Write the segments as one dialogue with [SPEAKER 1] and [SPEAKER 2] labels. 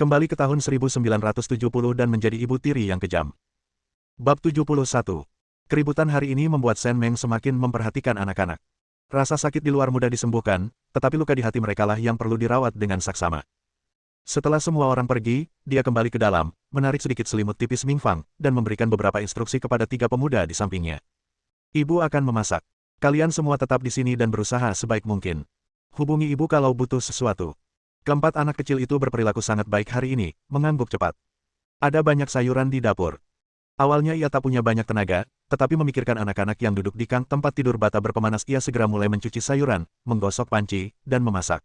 [SPEAKER 1] Kembali ke tahun 1970 dan menjadi ibu tiri yang kejam. Bab 71. Keributan hari ini membuat Shen Meng semakin memperhatikan anak-anak. Rasa sakit di luar mudah disembuhkan, tetapi luka di hati merekalah yang perlu dirawat dengan saksama. Setelah semua orang pergi, dia kembali ke dalam, menarik sedikit selimut tipis Ming Fang, dan memberikan beberapa instruksi kepada 3 pemuda di sampingnya. Ibu akan memasak. Kalian semua tetap di sini dan berusaha sebaik mungkin. Hubungi ibu kalau butuh sesuatu. Keempat anak kecil itu berperilaku sangat baik hari ini, mengangguk cepat. Ada banyak sayuran di dapur. Awalnya ia tak punya banyak tenaga, tetapi memikirkan anak-anak yang duduk di kang tempat tidur bata berpemanas, ia segera mulai mencuci sayuran, menggosok panci, dan memasak.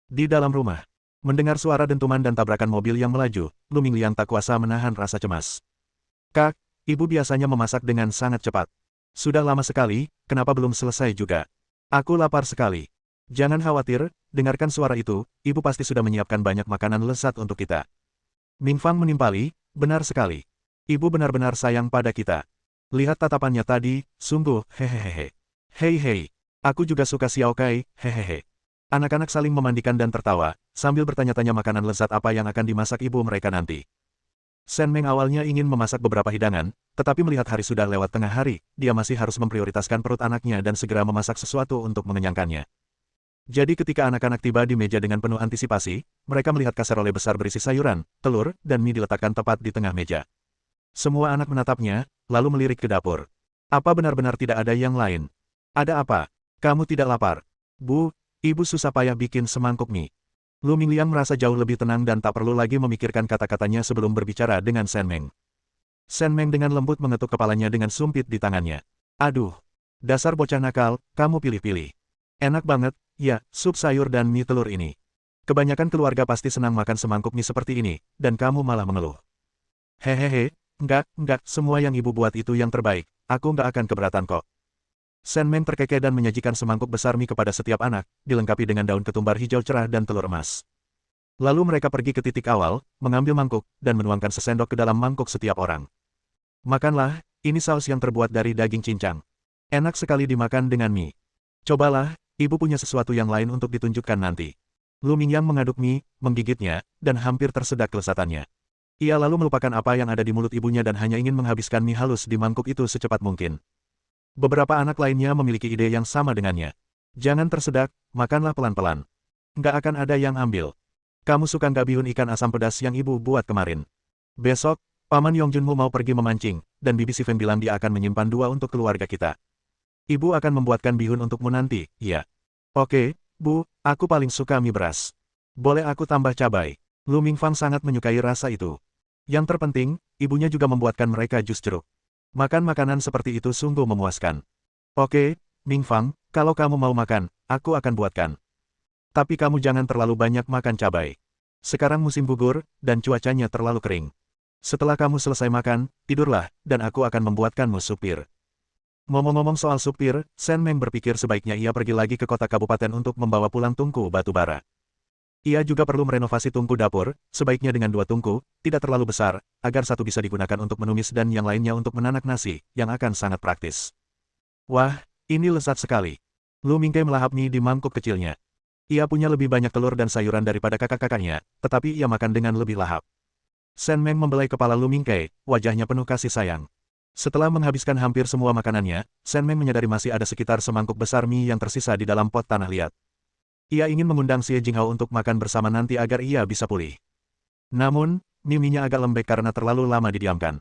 [SPEAKER 1] Di dalam rumah, mendengar suara dentuman dan tabrakan mobil yang melaju, Lu Mingliang tak kuasa menahan rasa cemas. Kak, ibu biasanya memasak dengan sangat cepat. Sudah lama sekali, kenapa belum selesai juga? Aku lapar sekali. Jangan khawatir, dengarkan suara itu, ibu pasti sudah menyiapkan banyak makanan lezat untuk kita. Ming Fang menimpali, benar sekali. Ibu benar-benar sayang pada kita. Lihat tatapannya tadi, sungguh, hehehe. Hei, aku juga suka Xiao Kai, hehehe. Anak-anak saling memandikan dan tertawa, sambil bertanya-tanya makanan lezat apa yang akan dimasak ibu mereka nanti. Shen Meng awalnya ingin memasak beberapa hidangan, tetapi melihat hari sudah lewat tengah hari, dia masih harus memprioritaskan perut anaknya dan segera memasak sesuatu untuk mengenyangkannya. Jadi ketika anak-anak tiba di meja dengan penuh antisipasi, mereka melihat kaserole besar berisi sayuran, telur, dan mie diletakkan tepat di tengah meja. Semua anak menatapnya, lalu melirik ke dapur. Apa benar-benar tidak ada yang lain? Ada apa? Kamu tidak lapar? Bu, ibu susah payah bikin semangkuk mie. Lu Mingliang merasa jauh lebih tenang dan tak perlu lagi memikirkan kata-katanya sebelum berbicara dengan Shen Meng. Shen Meng dengan lembut mengetuk kepalanya dengan sumpit di tangannya. Aduh, dasar bocah nakal, kamu pilih-pilih. Enak banget, ya, sup sayur dan mie telur ini. Kebanyakan keluarga pasti senang makan semangkuk mie seperti ini, dan kamu malah mengeluh. Hehehe, enggak, semua yang ibu buat itu yang terbaik, aku enggak akan keberatan kok. Shen Meng terkekeh dan menyajikan semangkuk besar mie kepada setiap anak, dilengkapi dengan daun ketumbar hijau cerah dan telur emas. Lalu mereka pergi ke titik awal, mengambil mangkuk, dan menuangkan sesendok ke dalam mangkuk setiap orang. Makanlah, ini saus yang terbuat dari daging cincang. Enak sekali dimakan dengan mie. Cobalah, ibu punya sesuatu yang lain untuk ditunjukkan nanti. Lu Mingliang mengaduk mie, menggigitnya, dan hampir tersedak kelezatannya. Ia lalu melupakan apa yang ada di mulut ibunya dan hanya ingin menghabiskan mie halus di mangkuk itu secepat mungkin. Beberapa anak lainnya memiliki ide yang sama dengannya. Jangan tersedak, makanlah pelan-pelan. Nggak akan ada yang ambil. Kamu suka nggak bihun ikan asam pedas yang ibu buat kemarin? Besok, Paman Yongjunmu mau pergi memancing, dan Bibi Si Feng bilang dia akan menyimpan 2 untuk keluarga kita. Ibu akan membuatkan bihun untukmu nanti, iya. Oke, Bu, aku paling suka mie beras. Boleh aku tambah cabai? Lu Mingfang sangat menyukai rasa itu. Yang terpenting, ibunya juga membuatkan mereka jus jeruk. Makan makanan seperti itu sungguh memuaskan. Oke, Mingfang, kalau kamu mau makan, aku akan buatkan. Tapi kamu jangan terlalu banyak makan cabai. Sekarang musim gugur, dan cuacanya terlalu kering. Setelah kamu selesai makan, tidurlah, dan aku akan membuatkanmu supir. Ngomong-ngomong soal supir, Shen Meng berpikir sebaiknya ia pergi lagi ke kota kabupaten untuk membawa pulang tungku batu bara. Ia juga perlu merenovasi tungku dapur, sebaiknya dengan 2 tungku, tidak terlalu besar, agar satu bisa digunakan untuk menumis dan yang lainnya untuk menanak nasi, yang akan sangat praktis. Wah, ini lezat sekali. Lu Mingke melahap mie di mangkuk kecilnya. Ia punya lebih banyak telur dan sayuran daripada kakak-kakaknya, tetapi ia makan dengan lebih lahap. Shen Meng membelai kepala Lu Mingke, wajahnya penuh kasih sayang. Setelah menghabiskan hampir semua makanannya, Shen Meng menyadari masih ada sekitar semangkuk besar mie yang tersisa di dalam pot tanah liat. Ia ingin mengundang Xie Jinghao untuk makan bersama nanti agar ia bisa pulih. Namun, mie-nya agak lembek karena terlalu lama didiamkan.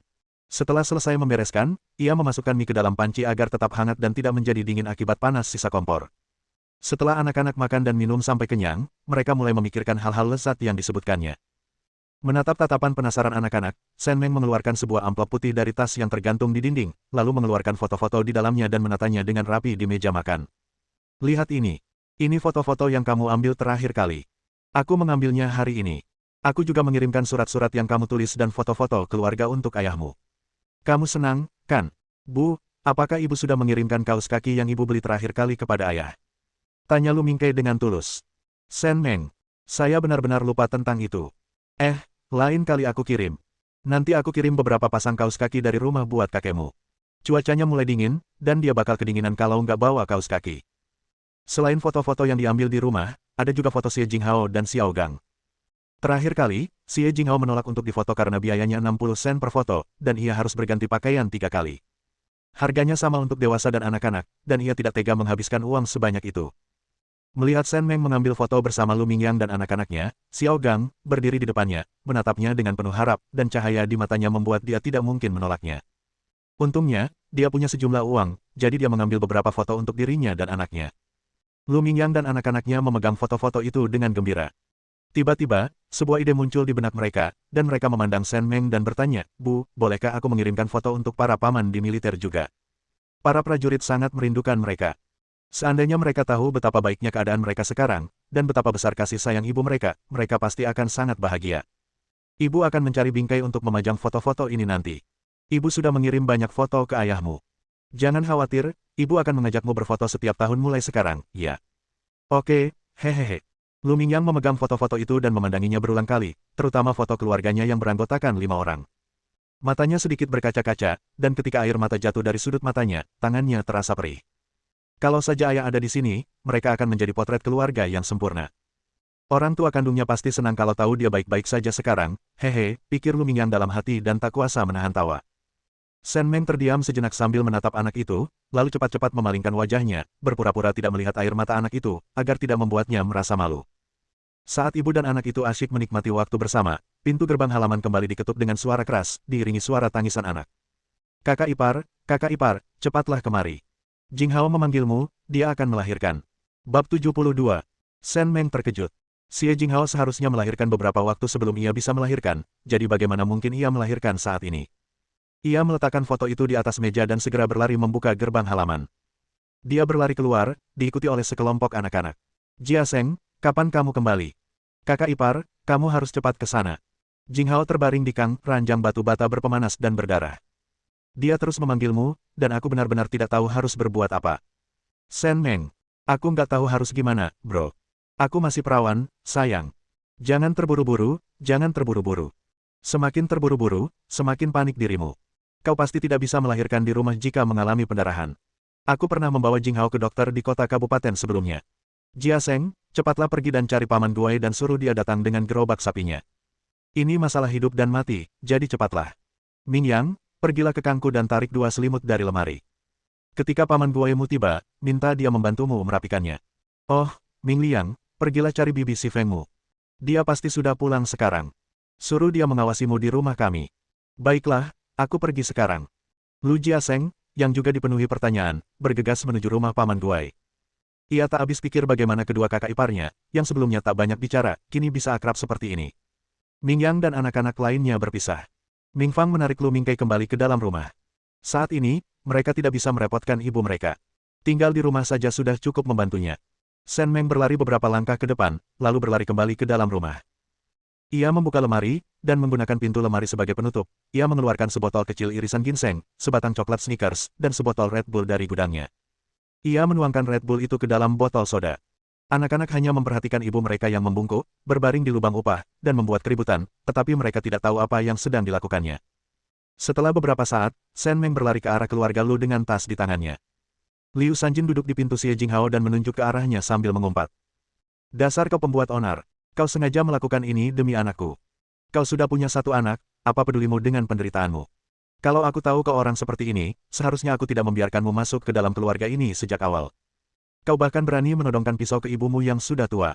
[SPEAKER 1] Setelah selesai membereskan, ia memasukkan mie ke dalam panci agar tetap hangat dan tidak menjadi dingin akibat panas sisa kompor. Setelah anak-anak makan dan minum sampai kenyang, mereka mulai memikirkan hal-hal lezat yang disebutkannya. Menatap tatapan penasaran anak-anak, Shen Meng mengeluarkan sebuah amplop putih dari tas yang tergantung di dinding, lalu mengeluarkan foto-foto di dalamnya dan menatanya dengan rapi di meja makan. Lihat ini. Ini foto-foto yang kamu ambil terakhir kali. Aku mengambilnya hari ini. Aku juga mengirimkan surat-surat yang kamu tulis dan foto-foto keluarga untuk ayahmu. Kamu senang, kan? Bu, apakah ibu sudah mengirimkan kaos kaki yang ibu beli terakhir kali kepada ayah? Tanya Lu Mingke dengan tulus. Shen Meng, saya benar-benar lupa tentang itu. Lain kali aku kirim. Nanti aku kirim beberapa pasang kaos kaki dari rumah buat kakekmu. Cuacanya mulai dingin, dan dia bakal kedinginan kalau nggak bawa kaos kaki. Selain foto-foto yang diambil di rumah, ada juga foto Xie Jinghao dan Xiao Gang. Terakhir kali, Xie Jinghao menolak untuk difoto karena biayanya 60 sen per foto, dan ia harus berganti pakaian 3 kali. Harganya sama untuk dewasa dan anak-anak, dan ia tidak tega menghabiskan uang sebanyak itu. Melihat Shen Meng mengambil foto bersama Lu Mingyang dan anak-anaknya, Xiao Gang berdiri di depannya, menatapnya dengan penuh harap, dan cahaya di matanya membuat dia tidak mungkin menolaknya. Untungnya, dia punya sejumlah uang, jadi dia mengambil beberapa foto untuk dirinya dan anaknya. Lu Mingyang dan anak-anaknya memegang foto-foto itu dengan gembira. Tiba-tiba, sebuah ide muncul di benak mereka, dan mereka memandang Shen Meng dan bertanya, "Bu, bolehkah aku mengirimkan foto untuk para paman di militer juga?" Para prajurit sangat merindukan mereka. Seandainya mereka tahu betapa baiknya keadaan mereka sekarang, dan betapa besar kasih sayang ibu mereka, mereka pasti akan sangat bahagia. Ibu akan mencari bingkai untuk memajang foto-foto ini nanti. Ibu sudah mengirim banyak foto ke ayahmu. Jangan khawatir, ibu akan mengajakmu berfoto setiap tahun mulai sekarang, ya. Oke, hehehe. Lu Mingyang memegang foto-foto itu dan memandanginya berulang kali, terutama foto keluarganya yang beranggotakan 5 orang. Matanya sedikit berkaca-kaca, dan ketika air mata jatuh dari sudut matanya, tangannya terasa perih. Kalau saja ayah ada di sini, mereka akan menjadi potret keluarga yang sempurna. Orang tua kandungnya pasti senang kalau tahu dia baik-baik saja sekarang, hehe, pikir Lu Mingyang dalam hati dan tak kuasa menahan tawa. Shen Meng terdiam sejenak sambil menatap anak itu, lalu cepat-cepat memalingkan wajahnya, berpura-pura tidak melihat air mata anak itu, agar tidak membuatnya merasa malu. Saat ibu dan anak itu asyik menikmati waktu bersama, pintu gerbang halaman kembali diketuk dengan suara keras, diiringi suara tangisan anak. Kakak ipar, cepatlah kemari. Jinghao memanggilmu, dia akan melahirkan. Bab 72. Shen Meng terkejut. Xie Jinghao seharusnya melahirkan beberapa waktu sebelum ia bisa melahirkan, jadi bagaimana mungkin ia melahirkan saat ini? Ia meletakkan foto itu di atas meja dan segera berlari membuka gerbang halaman. Dia berlari keluar, diikuti oleh sekelompok anak-anak. Jia Seng, kapan kamu kembali? Kakak ipar, kamu harus cepat ke sana. Jinghao terbaring di ranjang batu bata berpemanas dan berdarah. Dia terus memanggilmu, dan aku benar-benar tidak tahu harus berbuat apa. Shen Meng, aku nggak tahu harus gimana, bro. Aku masih perawan, sayang. Jangan terburu-buru, jangan terburu-buru. Semakin terburu-buru, semakin panik dirimu. Kau pasti tidak bisa melahirkan di rumah jika mengalami pendarahan. Aku pernah membawa Jinghao ke dokter di kota kabupaten sebelumnya. Jia Seng, cepatlah pergi dan cari Paman Guai dan suruh dia datang dengan gerobak sapinya. Ini masalah hidup dan mati, jadi cepatlah. Mingyang, pergilah ke kangku dan tarik 2 selimut dari lemari. Ketika Paman Guaimu tiba, minta dia membantumu merapikannya. Oh, Ming Liang, pergilah cari bibi si Fengmu. Dia pasti sudah pulang sekarang. Suruh dia mengawasimu di rumah kami. Baiklah, aku pergi sekarang. Lu Jia Seng, yang juga dipenuhi pertanyaan, bergegas menuju rumah Paman Guai. Ia tak habis pikir bagaimana kedua kakak iparnya, yang sebelumnya tak banyak bicara, kini bisa akrab seperti ini. Ming Yang dan anak-anak lainnya berpisah. Ming Fang menarik Lu Mingkai kembali ke dalam rumah. Saat ini, mereka tidak bisa merepotkan ibu mereka. Tinggal di rumah saja sudah cukup membantunya. Shen Meng berlari beberapa langkah ke depan, lalu berlari kembali ke dalam rumah. Ia membuka lemari, dan menggunakan pintu lemari sebagai penutup. Ia mengeluarkan sebotol kecil irisan ginseng, sebatang coklat Snickers, dan sebotol Red Bull dari gudangnya. Ia menuangkan Red Bull itu ke dalam botol soda. Anak-anak hanya memperhatikan ibu mereka yang membungkuk, berbaring di lubang upah, dan membuat keributan, tetapi mereka tidak tahu apa yang sedang dilakukannya. Setelah beberapa saat, Shen Meng berlari ke arah keluarga Lu dengan tas di tangannya. Liu Sanjin duduk di pintu Xie Jinghao dan menunjuk ke arahnya sambil mengumpat. Dasar kau pembuat onar. Kau sengaja melakukan ini demi anakku. Kau sudah punya satu anak, apa pedulimu dengan penderitaanmu? Kalau aku tahu kau orang seperti ini, seharusnya aku tidak membiarkanmu masuk ke dalam keluarga ini sejak awal. Kau bahkan berani menodongkan pisau ke ibumu yang sudah tua.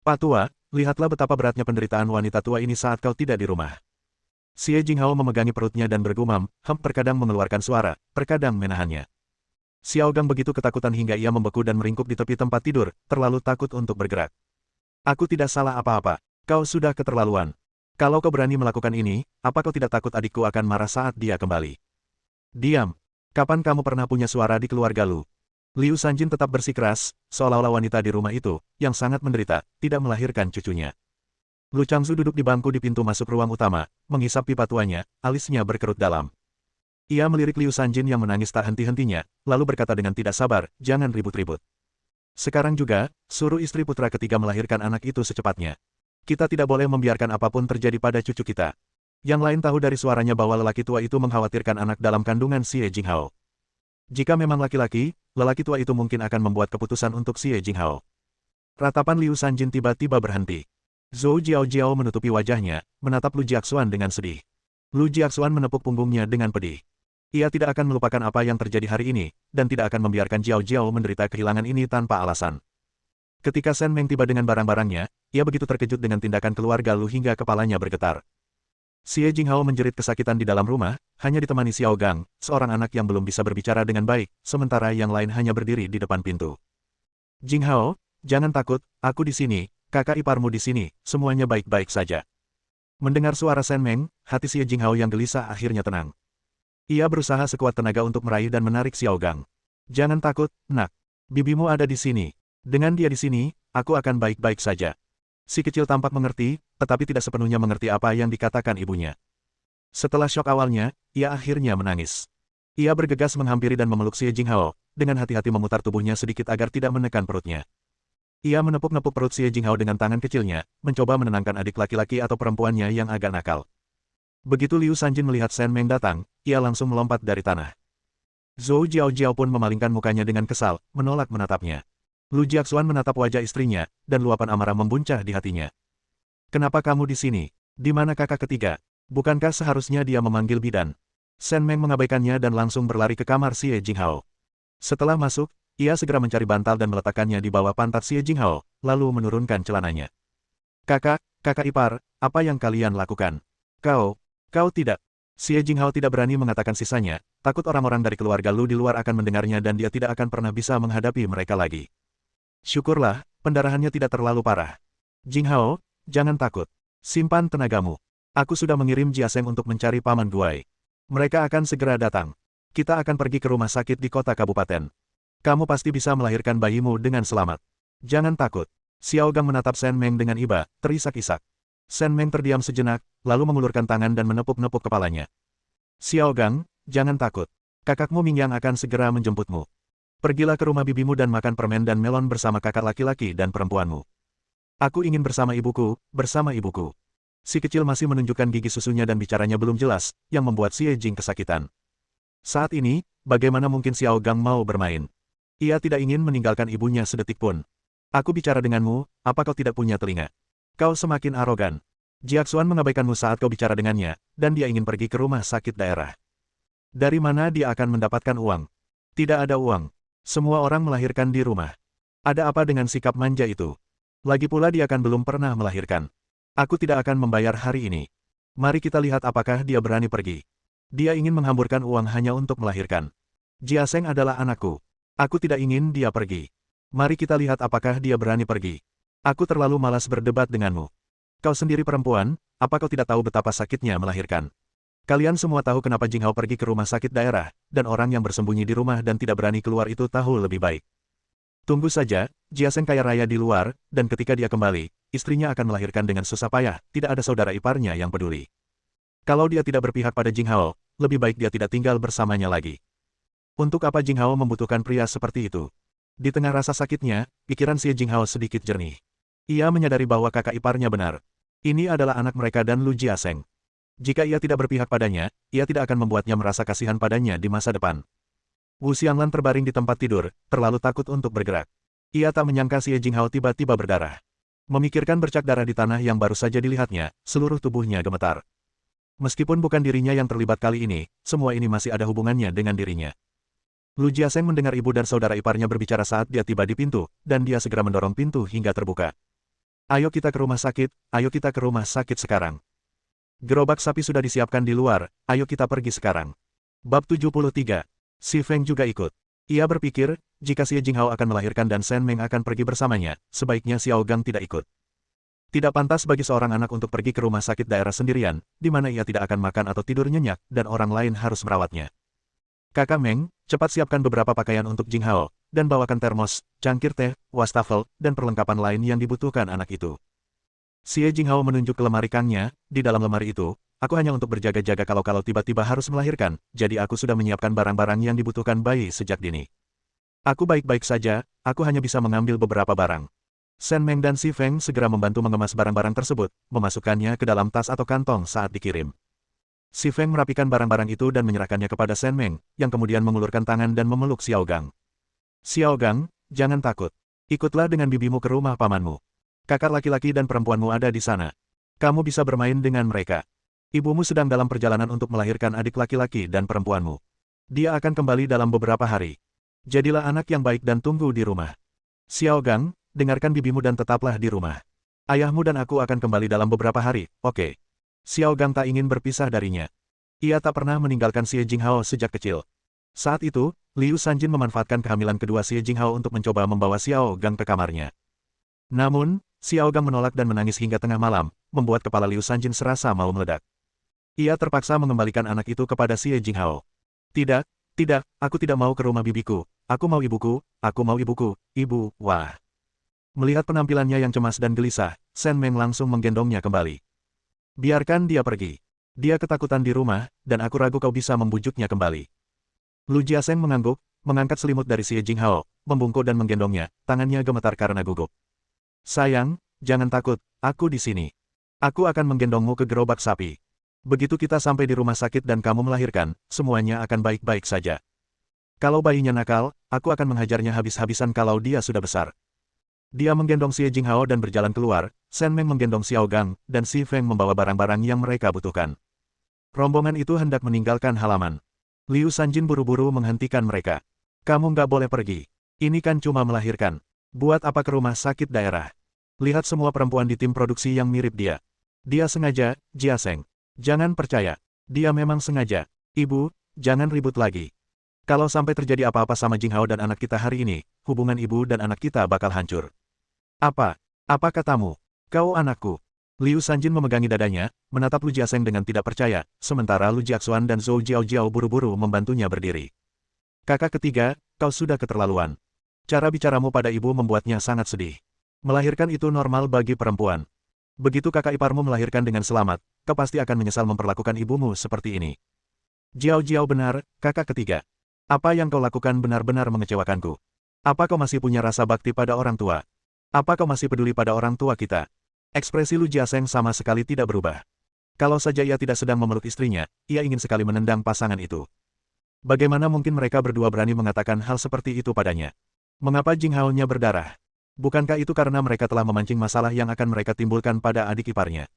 [SPEAKER 1] Pak tua, lihatlah betapa beratnya penderitaan wanita tua ini saat kau tidak di rumah. Xie Jinghao memegangi perutnya dan bergumam, terkadang mengeluarkan suara, terkadang menahannya. Xiao Gang begitu ketakutan hingga ia membeku dan meringkuk di tepi tempat tidur, terlalu takut untuk bergerak. Aku tidak salah apa-apa. Kau sudah keterlaluan. Kalau kau berani melakukan ini, apa kau tidak takut adikku akan marah saat dia kembali? Diam. Kapan kamu pernah punya suara di keluarga Lu? Liu Sanjin tetap bersikeras, seolah-olah wanita di rumah itu, yang sangat menderita, tidak melahirkan cucunya. Lu Changzu duduk di bangku di pintu masuk ruang utama, menghisap pipa tuanya, alisnya berkerut dalam. Ia melirik Liu Sanjin yang menangis tak henti-hentinya, lalu berkata dengan tidak sabar, jangan ribut-ribut. Sekarang juga, suruh istri putra ketiga melahirkan anak itu secepatnya. Kita tidak boleh membiarkan apapun terjadi pada cucu kita. Yang lain tahu dari suaranya bahwa lelaki tua itu mengkhawatirkan anak dalam kandungan Xie Jinghao. Jika memang laki-laki, lelaki tua itu mungkin akan membuat keputusan untuk Xie Jinghao. Ratapan Liu Sanjin tiba-tiba berhenti. Zhou Jiaojiao menutupi wajahnya, menatap Lu Jiaxuan dengan sedih. Lu Jiaxuan menepuk punggungnya dengan pedih. Ia tidak akan melupakan apa yang terjadi hari ini, dan tidak akan membiarkan Jiao Jiao menderita kehilangan ini tanpa alasan. Ketika Shen Meng tiba dengan barang-barangnya, ia begitu terkejut dengan tindakan keluarga Lu hingga kepalanya bergetar. Xie Jinghao menjerit kesakitan di dalam rumah, hanya ditemani Xiao Gang, seorang anak yang belum bisa berbicara dengan baik, sementara yang lain hanya berdiri di depan pintu. Jinghao, jangan takut, aku di sini. Kakak iparmu di sini, semuanya baik-baik saja. Mendengar suara Shen Meng, hati Xie Jinghao yang gelisah akhirnya tenang. Ia berusaha sekuat tenaga untuk meraih dan menarik Xiao Gang. Jangan takut, nak. Bibimu ada di sini. Dengan dia di sini, aku akan baik-baik saja. Si kecil tampak mengerti, tetapi tidak sepenuhnya mengerti apa yang dikatakan ibunya. Setelah syok awalnya, ia akhirnya menangis. Ia bergegas menghampiri dan memeluk Xie Jinghao, dengan hati-hati memutar tubuhnya sedikit agar tidak menekan perutnya. Ia menepuk-nepuk perut Xie Jinghao dengan tangan kecilnya, mencoba menenangkan adik laki-laki atau perempuannya yang agak nakal. Begitu Liu Sanjin melihat Shen Meng datang, ia langsung melompat dari tanah. Zhou Jiaojiao pun memalingkan mukanya dengan kesal, menolak menatapnya. Lu Jiaxuan menatap wajah istrinya, dan luapan amarah membuncah di hatinya. Kenapa kamu di sini? Di mana kakak ketiga? Bukankah seharusnya dia memanggil bidan? Shen Meng mengabaikannya dan langsung berlari ke kamar Xie Jinghao. Setelah masuk, ia segera mencari bantal dan meletakkannya di bawah pantat Xie Jinghao, lalu menurunkan celananya. Kakak ipar, apa yang kalian lakukan? Kau tidak. Xie Jinghao tidak berani mengatakan sisanya, takut orang-orang dari keluarga Lu di luar akan mendengarnya dan dia tidak akan pernah bisa menghadapi mereka lagi. Syukurlah, pendarahannya tidak terlalu parah. Jinghao, jangan takut. Simpan tenagamu. Aku sudah mengirim Jiaseng untuk mencari Paman Guai. Mereka akan segera datang. Kita akan pergi ke rumah sakit di kota kabupaten. Kamu pasti bisa melahirkan bayimu dengan selamat. Jangan takut. Xiao Gang menatap Shen Meng dengan iba, terisak-isak. Shen Meng terdiam sejenak, lalu mengulurkan tangan dan menepuk-nepuk kepalanya. Xiao Gang, jangan takut. Kakakmu Mingyang akan segera menjemputmu. Pergilah ke rumah bibimu dan makan permen dan melon bersama kakak laki-laki dan perempuanmu. Aku ingin bersama ibuku, bersama ibuku. Si kecil masih menunjukkan gigi susunya dan bicaranya belum jelas, yang membuat Xie Jing kesakitan. Saat ini, bagaimana mungkin Xiao Gang mau bermain? Ia tidak ingin meninggalkan ibunya sedetik pun. Aku bicara denganmu, apa kau tidak punya telinga? Kau semakin arogan. Jiaxuan mengabaikanmu saat kau bicara dengannya, dan dia ingin pergi ke rumah sakit daerah. Dari mana dia akan mendapatkan uang? Tidak ada uang. Semua orang melahirkan di rumah. Ada apa dengan sikap manja itu? Lagi pula dia kan belum pernah melahirkan. Aku tidak akan membayar hari ini. Mari kita lihat apakah dia berani pergi. Dia ingin menghamburkan uang hanya untuk melahirkan. Jiaseng adalah anakku. Aku tidak ingin dia pergi. Mari kita lihat apakah dia berani pergi. Aku terlalu malas berdebat denganmu. Kau sendiri perempuan, apa kau tidak tahu betapa sakitnya melahirkan? Kalian semua tahu kenapa Jinghao pergi ke rumah sakit daerah, dan orang yang bersembunyi di rumah dan tidak berani keluar itu tahu lebih baik. Tunggu saja, Jiaseng kaya raya di luar, dan ketika dia kembali, istrinya akan melahirkan dengan susah payah, tidak ada saudara iparnya yang peduli. Kalau dia tidak berpihak pada Jinghao, lebih baik dia tidak tinggal bersamanya lagi. Untuk apa Jinghao membutuhkan pria seperti itu? Di tengah rasa sakitnya, pikiran Xie Jinghao sedikit jernih. Ia menyadari bahwa kakak iparnya benar. Ini adalah anak mereka dan Lu Jiaseng. Jika ia tidak berpihak padanya, ia tidak akan membuatnya merasa kasihan padanya di masa depan. Wu Xianglan terbaring di tempat tidur, terlalu takut untuk bergerak. Ia tak menyangka Xie Jinghao tiba-tiba berdarah. Memikirkan bercak darah di tanah yang baru saja dilihatnya, seluruh tubuhnya gemetar. Meskipun bukan dirinya yang terlibat kali ini, semua ini masih ada hubungannya dengan dirinya. Lu Jiaseng mendengar ibu dan saudara iparnya berbicara saat dia tiba di pintu, dan dia segera mendorong pintu hingga terbuka. Ayo kita ke rumah sakit, ayo kita ke rumah sakit sekarang. Gerobak sapi sudah disiapkan di luar, ayo kita pergi sekarang. Bab 73. Si Feng juga ikut. Ia berpikir, jika Xie Jinghao akan melahirkan dan Shen Meng akan pergi bersamanya, sebaiknya Xiao Gang tidak ikut. Tidak pantas bagi seorang anak untuk pergi ke rumah sakit daerah sendirian, di mana ia tidak akan makan atau tidur nyenyak, dan orang lain harus merawatnya. Kakak Meng, cepat siapkan beberapa pakaian untuk Jinghao, dan bawakan termos, cangkir teh, wastafel, dan perlengkapan lain yang dibutuhkan anak itu. Xie Jinghao menunjuk ke lemari kangnya, di dalam lemari itu, aku hanya untuk berjaga-jaga kalau tiba-tiba harus melahirkan, jadi aku sudah menyiapkan barang-barang yang dibutuhkan bayi sejak dini. Aku baik-baik saja, aku hanya bisa mengambil beberapa barang. Shen Meng dan Si Feng segera membantu mengemas barang-barang tersebut, memasukkannya ke dalam tas atau kantong saat dikirim. Si Feng merapikan barang-barang itu dan menyerahkannya kepada Shen Meng, yang kemudian mengulurkan tangan dan memeluk Xiao Gang. Xiao Gang, jangan takut. Ikutlah dengan bibimu ke rumah pamanmu. Kakak laki-laki dan perempuanmu ada di sana. Kamu bisa bermain dengan mereka. Ibumu sedang dalam perjalanan untuk melahirkan adik laki-laki dan perempuanmu. Dia akan kembali dalam beberapa hari. Jadilah anak yang baik dan tunggu di rumah. Xiao Gang, dengarkan bibimu dan tetaplah di rumah. Ayahmu dan aku akan kembali dalam beberapa hari, oke? Xiao Gang tak ingin berpisah darinya. Ia tak pernah meninggalkan Xie Jinghao sejak kecil. Saat itu, Liu Sanjin memanfaatkan kehamilan kedua Xie Jinghao untuk mencoba membawa Xiao Gang ke kamarnya. Namun, Xiao Gang menolak dan menangis hingga tengah malam, membuat kepala Liu Sanjin serasa mau meledak. Ia terpaksa mengembalikan anak itu kepada Xie Jinghao. Tidak, tidak, aku tidak mau ke rumah bibiku. Aku mau ibuku, ibu, wah. Melihat penampilannya yang cemas dan gelisah, Shen Meng langsung menggendongnya kembali. Biarkan dia pergi. Dia ketakutan di rumah, dan aku ragu kau bisa membujuknya kembali. Lu Jiaseng mengangguk, mengangkat selimut dari Xie Jinghao, membungkuk dan menggendongnya, tangannya gemetar karena gugup. Sayang, jangan takut, aku di sini. Aku akan menggendongmu ke gerobak sapi. Begitu kita sampai di rumah sakit dan kamu melahirkan, semuanya akan baik-baik saja. Kalau bayinya nakal, aku akan menghajarnya habis-habisan kalau dia sudah besar. Dia menggendong Xie Jinghao dan berjalan keluar, Shen Meng menggendong Xiao Gang, dan Xi Feng membawa barang-barang yang mereka butuhkan. Rombongan itu hendak meninggalkan halaman. Liu Sanjin buru-buru menghentikan mereka. Kamu nggak boleh pergi. Ini kan cuma melahirkan. Buat apa ke rumah sakit daerah? Lihat semua perempuan di tim produksi yang mirip dia. Dia sengaja, Jiaseng. Jangan percaya. Dia memang sengaja. Ibu, jangan ribut lagi. Kalau sampai terjadi apa-apa sama Jinghao dan anak kita hari ini, hubungan ibu dan anak kita bakal hancur. Apa? Apa katamu? Kau anakku. Liu Sanjin memegangi dadanya, menatap Lu Jiaseng dengan tidak percaya, sementara Lu Jiaxuan dan Zhou Jiaojiao buru-buru membantunya berdiri. Kakak ketiga, kau sudah keterlaluan. Cara bicaramu pada ibu membuatnya sangat sedih. Melahirkan itu normal bagi perempuan. Begitu kakak iparmu melahirkan dengan selamat, kau pasti akan menyesal memperlakukan ibumu seperti ini. Jiao Jiao benar, kakak ketiga. Apa yang kau lakukan benar-benar mengecewakanku. Apa kau masih punya rasa bakti pada orang tua? Apa kau masih peduli pada orang tua kita? Ekspresi Lu Jiaseng sama sekali tidak berubah. Kalau saja ia tidak sedang memeluk istrinya, ia ingin sekali menendang pasangan itu. Bagaimana mungkin mereka berdua berani mengatakan hal seperti itu padanya? Mengapa Jinghao-nya berdarah? Bukankah itu karena mereka telah memancing masalah yang akan mereka timbulkan pada adik iparnya?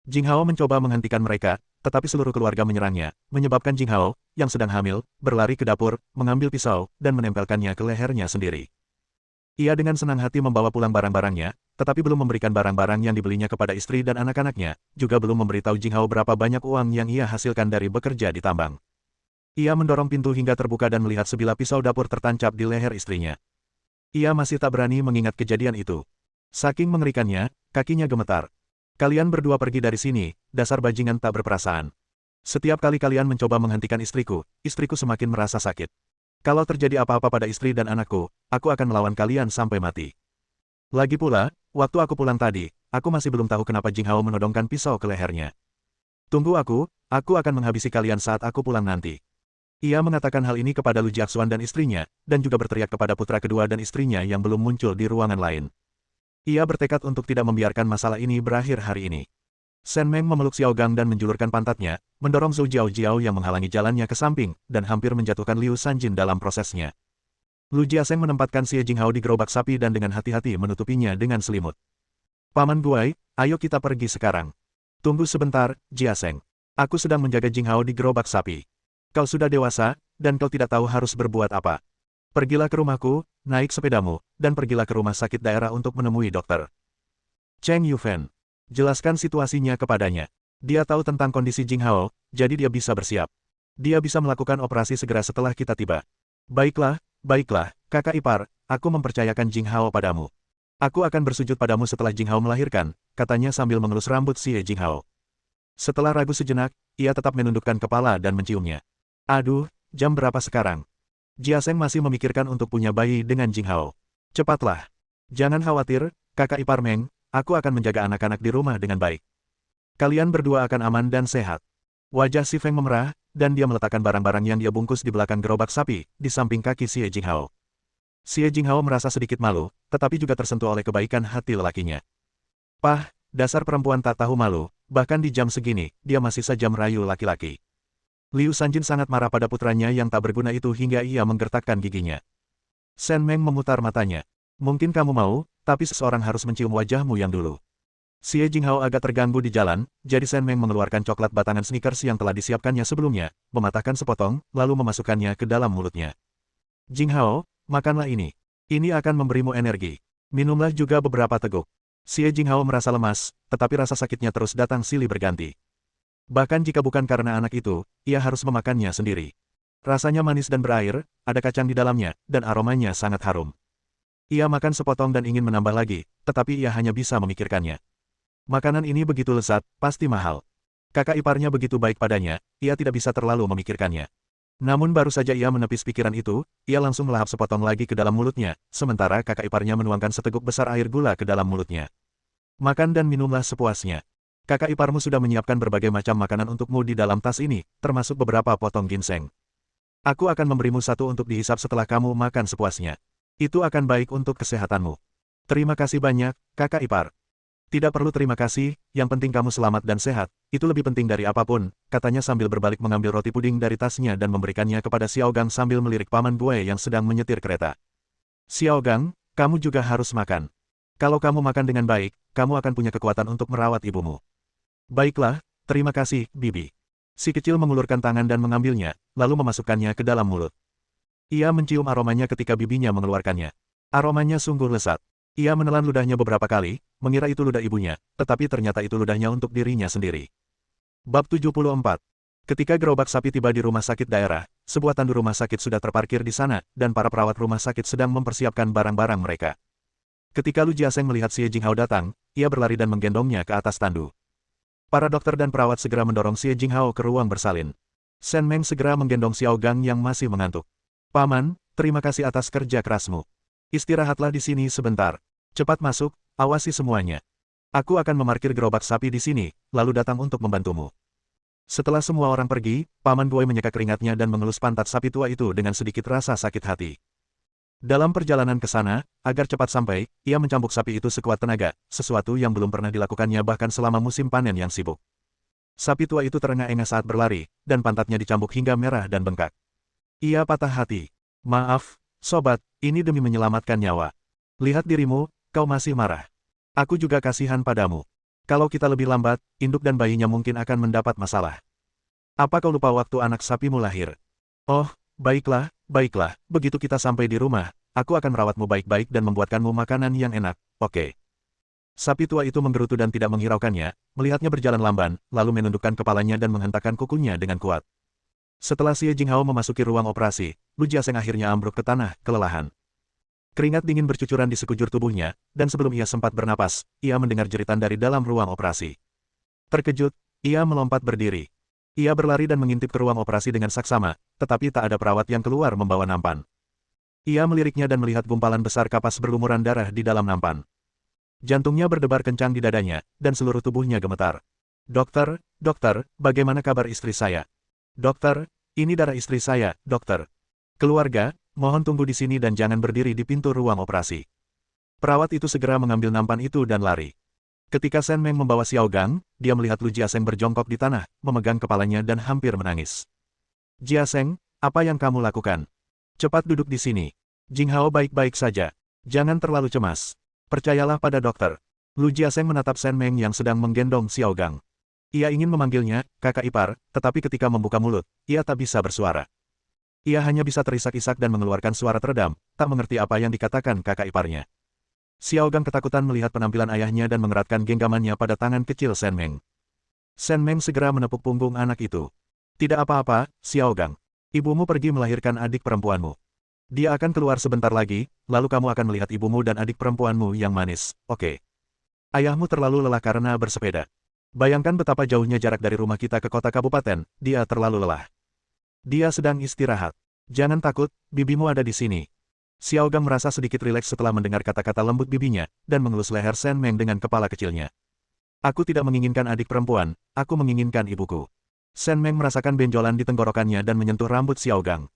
[SPEAKER 1] Jinghao mencoba menghentikan mereka, tetapi seluruh keluarga menyerangnya, menyebabkan Jinghao, yang sedang hamil, berlari ke dapur, mengambil pisau, dan menempelkannya ke lehernya sendiri. Ia dengan senang hati membawa pulang barang-barangnya, tetapi belum memberikan barang-barang yang dibelinya kepada istri dan anak-anaknya, juga belum memberitahu Jinghao berapa banyak uang yang ia hasilkan dari bekerja di tambang. Ia mendorong pintu hingga terbuka dan melihat sebilah pisau dapur tertancap di leher istrinya. Ia masih tak berani mengingat kejadian itu. Saking mengerikannya, kakinya gemetar. Kalian berdua pergi dari sini, dasar bajingan tak berperasaan. Setiap kali kalian mencoba menghentikan istriku semakin merasa sakit. Kalau terjadi apa-apa pada istri dan anakku, aku akan melawan kalian sampai mati. Lagi pula, waktu aku pulang tadi, aku masih belum tahu kenapa Jinghao menodongkan pisau ke lehernya. Tunggu aku akan menghabisi kalian saat aku pulang nanti. Ia mengatakan hal ini kepada Lu Jiaxuan dan istrinya, dan juga berteriak kepada putra kedua dan istrinya yang belum muncul di ruangan lain. Ia bertekad untuk tidak membiarkan masalah ini berakhir hari ini. Shen Meng memeluk Xiao Gang dan menjulurkan pantatnya, mendorong Zhou Jiaojiao yang menghalangi jalannya ke samping, dan hampir menjatuhkan Liu Sanjin dalam prosesnya. Lu Jiaseng menempatkan Xie Jinghao di gerobak sapi dan dengan hati-hati menutupinya dengan selimut. Paman Guai, ayo kita pergi sekarang. Tunggu sebentar, Jiaseng. Aku sedang menjaga Jinghao di gerobak sapi. Kau sudah dewasa, dan kau tidak tahu harus berbuat apa. Pergilah ke rumahku, naik sepedamu, dan pergilah ke rumah sakit daerah untuk menemui dokter. Cheng Yufen. Jelaskan situasinya kepadanya. Dia tahu tentang kondisi Jinghao, jadi dia bisa bersiap. Dia bisa melakukan operasi segera setelah kita tiba. Baiklah, kakak ipar, aku mempercayakan Jinghao padamu. Aku akan bersujud padamu setelah Jinghao melahirkan, katanya sambil mengelus rambut Xie Jinghao. Setelah ragu sejenak, ia tetap menundukkan kepala dan menciumnya. Aduh, jam berapa sekarang? Jiaseng masih memikirkan untuk punya bayi dengan Jinghao. Cepatlah. Jangan khawatir, kakak ipar Meng, aku akan menjaga anak-anak di rumah dengan baik. Kalian berdua akan aman dan sehat. Wajah Si Feng memerah, dan dia meletakkan barang-barang yang dia bungkus di belakang gerobak sapi, di samping kaki Xie Jinghao. Xie Jinghao merasa sedikit malu, tetapi juga tersentuh oleh kebaikan hati lelakinya. Pah, dasar perempuan tak tahu malu, bahkan di jam segini, dia masih saja merayu laki-laki. Liu Sanjin sangat marah pada putranya yang tak berguna itu hingga ia menggertakkan giginya. Shen Meng memutar matanya. Mungkin kamu mau, tapi seseorang harus mencium wajahmu yang dulu. Xie Jinghao agak terganggu di jalan, jadi Shen Meng mengeluarkan coklat batangan sneakers yang telah disiapkannya sebelumnya, mematahkan sepotong, lalu memasukkannya ke dalam mulutnya. Jinghao, makanlah ini. Ini akan memberimu energi. Minumlah juga beberapa teguk. Xie Jinghao merasa lemas, tetapi rasa sakitnya terus datang silih berganti. Bahkan jika bukan karena anak itu, ia harus memakannya sendiri. Rasanya manis dan berair, ada kacang di dalamnya, dan aromanya sangat harum. Ia makan sepotong dan ingin menambah lagi, tetapi ia hanya bisa memikirkannya. Makanan ini begitu lezat, pasti mahal. Kakak iparnya begitu baik padanya, ia tidak bisa terlalu memikirkannya. Namun baru saja ia menepis pikiran itu, ia langsung melahap sepotong lagi ke dalam mulutnya, sementara kakak iparnya menuangkan seteguk besar air gula ke dalam mulutnya. Makan dan minumlah sepuasnya. Kakak iparmu sudah menyiapkan berbagai macam makanan untukmu di dalam tas ini, termasuk beberapa potong ginseng. Aku akan memberimu satu untuk dihisap setelah kamu makan sepuasnya. Itu akan baik untuk kesehatanmu. Terima kasih banyak, kakak ipar. Tidak perlu terima kasih, yang penting kamu selamat dan sehat, itu lebih penting dari apapun, katanya sambil berbalik mengambil roti puding dari tasnya dan memberikannya kepada Xiao Gang sambil melirik Paman Gue yang sedang menyetir kereta. Xiao Gang, kamu juga harus makan. Kalau kamu makan dengan baik, kamu akan punya kekuatan untuk merawat ibumu. Baiklah, terima kasih, Bibi. Si kecil mengulurkan tangan dan mengambilnya, lalu memasukkannya ke dalam mulut. Ia mencium aromanya ketika bibinya mengeluarkannya. Aromanya sungguh lezat. Ia menelan ludahnya beberapa kali, mengira itu ludah ibunya, tetapi ternyata itu ludahnya untuk dirinya sendiri. Bab 74. Ketika gerobak sapi tiba di rumah sakit daerah, sebuah tandu rumah sakit sudah terparkir di sana, dan para perawat rumah sakit sedang mempersiapkan barang-barang mereka. Ketika Lu Jiaseng melihat Xie Jinghao datang, ia berlari dan menggendongnya ke atas tandu. Para dokter dan perawat segera mendorong Xie Jinghao ke ruang bersalin. Shen Meng segera menggendong Xiao Gang yang masih mengantuk. Paman, terima kasih atas kerja kerasmu. Istirahatlah di sini sebentar. Cepat masuk, awasi semuanya. Aku akan memarkir gerobak sapi di sini, lalu datang untuk membantumu. Setelah semua orang pergi, Paman Gue menyeka keringatnya dan mengelus pantat sapi tua itu dengan sedikit rasa sakit hati. Dalam perjalanan ke sana, agar cepat sampai, ia mencambuk sapi itu sekuat tenaga, sesuatu yang belum pernah dilakukannya bahkan selama musim panen yang sibuk. Sapi tua itu terengah-engah saat berlari, dan pantatnya dicambuk hingga merah dan bengkak. Ia patah hati. Maaf, sobat, ini demi menyelamatkan nyawa. Lihat dirimu, kau masih marah. Aku juga kasihan padamu. Kalau kita lebih lambat, induk dan bayinya mungkin akan mendapat masalah. Apa kau lupa waktu anak sapimu lahir? Oh, baiklah, baiklah, begitu kita sampai di rumah, aku akan merawatmu baik-baik dan membuatkanmu makanan yang enak, oke. Sapi tua itu menggerutu dan tidak menghiraukannya, melihatnya berjalan lamban, lalu menundukkan kepalanya dan menghentakkan kukunya dengan kuat. Setelah Xie Jinghao memasuki ruang operasi, Lu Jiaseng akhirnya ambruk ke tanah, kelelahan. Keringat dingin bercucuran di sekujur tubuhnya, dan sebelum ia sempat bernapas, ia mendengar jeritan dari dalam ruang operasi. Terkejut, ia melompat berdiri. Ia berlari dan mengintip ke ruang operasi dengan saksama, tetapi tak ada perawat yang keluar membawa nampan. Ia meliriknya dan melihat gumpalan besar kapas berlumuran darah di dalam nampan. Jantungnya berdebar kencang di dadanya, dan seluruh tubuhnya gemetar. Dokter, dokter, bagaimana kabar istri saya? Dokter, ini darah istri saya, dokter. Keluarga, mohon tunggu di sini dan jangan berdiri di pintu ruang operasi. Perawat itu segera mengambil nampan itu dan lari. Ketika Shen Meng membawa Xiao Gang, dia melihat Lu Jiaseng berjongkok di tanah, memegang kepalanya dan hampir menangis. Jiaseng, apa yang kamu lakukan? Cepat duduk di sini. Jinghao baik-baik saja. Jangan terlalu cemas. Percayalah pada dokter. Lu Jiaseng menatap Shen Meng yang sedang menggendong Xiao Gang. Ia ingin memanggilnya, kakak ipar, tetapi ketika membuka mulut, ia tak bisa bersuara. Ia hanya bisa terisak-isak dan mengeluarkan suara teredam, tak mengerti apa yang dikatakan kakak iparnya. Xiao Gang ketakutan melihat penampilan ayahnya dan mengeratkan genggamannya pada tangan kecil Shen Meng. Shen Meng segera menepuk punggung anak itu. Tidak apa-apa, Xiao Gang. Ibumu pergi melahirkan adik perempuanmu. Dia akan keluar sebentar lagi, lalu kamu akan melihat ibumu dan adik perempuanmu yang manis, oke? Ayahmu terlalu lelah karena bersepeda. Bayangkan betapa jauhnya jarak dari rumah kita ke kota kabupaten, dia terlalu lelah. Dia sedang istirahat. Jangan takut, bibimu ada di sini. Xiao Gang merasa sedikit rileks setelah mendengar kata-kata lembut bibinya, dan mengelus leher Shen Meng dengan kepala kecilnya. Aku tidak menginginkan adik perempuan, aku menginginkan ibuku. Shen Meng merasakan benjolan di tenggorokannya dan menyentuh rambut Xiao Gang.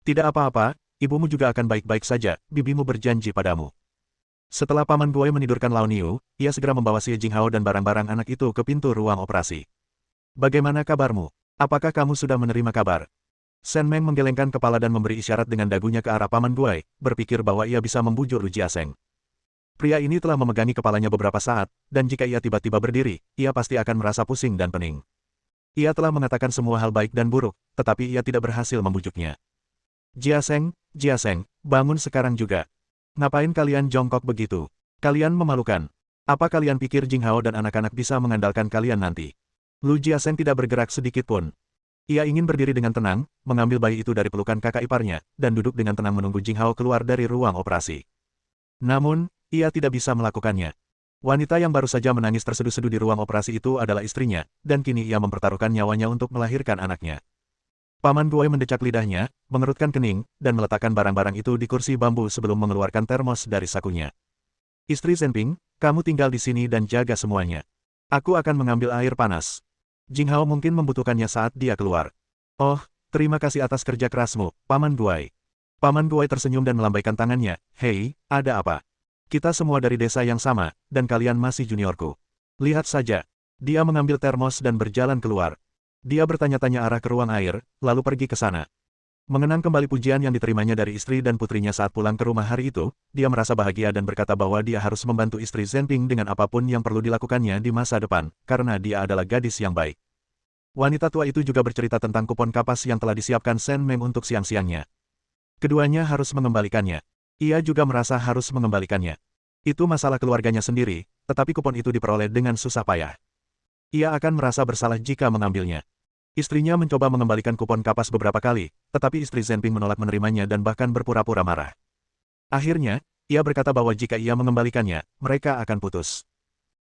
[SPEAKER 1] Tidak apa-apa, ibumu juga akan baik-baik saja, bibimu berjanji padamu. Setelah Paman Gue menidurkan Lao Niu, ia segera membawa Xie Jinghao dan barang-barang anak itu ke pintu ruang operasi. Bagaimana kabarmu? Apakah kamu sudah menerima kabar? Shen Meng menggelengkan kepala dan memberi isyarat dengan dagunya ke arah Paman Gue, berpikir bahwa ia bisa membujuk Lu Jiaseng. Pria ini telah memegangi kepalanya beberapa saat, dan jika ia tiba-tiba berdiri, ia pasti akan merasa pusing dan pening. Ia telah mengatakan semua hal baik dan buruk, tetapi ia tidak berhasil membujuknya. Jiaseng, bangun sekarang juga. Ngapain kalian jongkok begitu? Kalian memalukan. Apa kalian pikir Jing Hao dan anak-anak bisa mengandalkan kalian nanti? Lu Jiaseng tidak bergerak sedikit pun. Ia ingin berdiri dengan tenang, mengambil bayi itu dari pelukan kakak iparnya, dan duduk dengan tenang menunggu Jing Hao keluar dari ruang operasi. Namun, ia tidak bisa melakukannya. Wanita yang baru saja menangis terseduh-seduh di ruang operasi itu adalah istrinya, dan kini ia mempertaruhkan nyawanya untuk melahirkan anaknya. Paman Guai mendecak lidahnya, mengerutkan kening, dan meletakkan barang-barang itu di kursi bambu sebelum mengeluarkan termos dari sakunya. Istri Zhenping, kamu tinggal di sini dan jaga semuanya. Aku akan mengambil air panas. Jing Hao mungkin membutuhkannya saat dia keluar. Oh, terima kasih atas kerja kerasmu, Paman Guai. Paman Guai tersenyum dan melambaikan tangannya. Hei, ada apa? Kita semua dari desa yang sama, dan kalian masih juniorku. Lihat saja. Dia mengambil termos dan berjalan keluar. Dia bertanya-tanya arah ke ruang air, lalu pergi ke sana. Mengenang kembali pujian yang diterimanya dari istri dan putrinya saat pulang ke rumah hari itu, dia merasa bahagia dan berkata bahwa dia harus membantu istri Zhenping dengan apapun yang perlu dilakukannya di masa depan, karena dia adalah gadis yang baik. Wanita tua itu juga bercerita tentang kupon kapas yang telah disiapkan Shen Meng untuk siang-siangnya. Keduanya harus mengembalikannya. Ia juga merasa harus mengembalikannya. Itu masalah keluarganya sendiri, tetapi kupon itu diperoleh dengan susah payah. Ia akan merasa bersalah jika mengambilnya. Istrinya mencoba mengembalikan kupon kapas beberapa kali, tetapi istri Zhenping menolak menerimanya dan bahkan berpura-pura marah. Akhirnya, ia berkata bahwa jika ia mengembalikannya, mereka akan putus.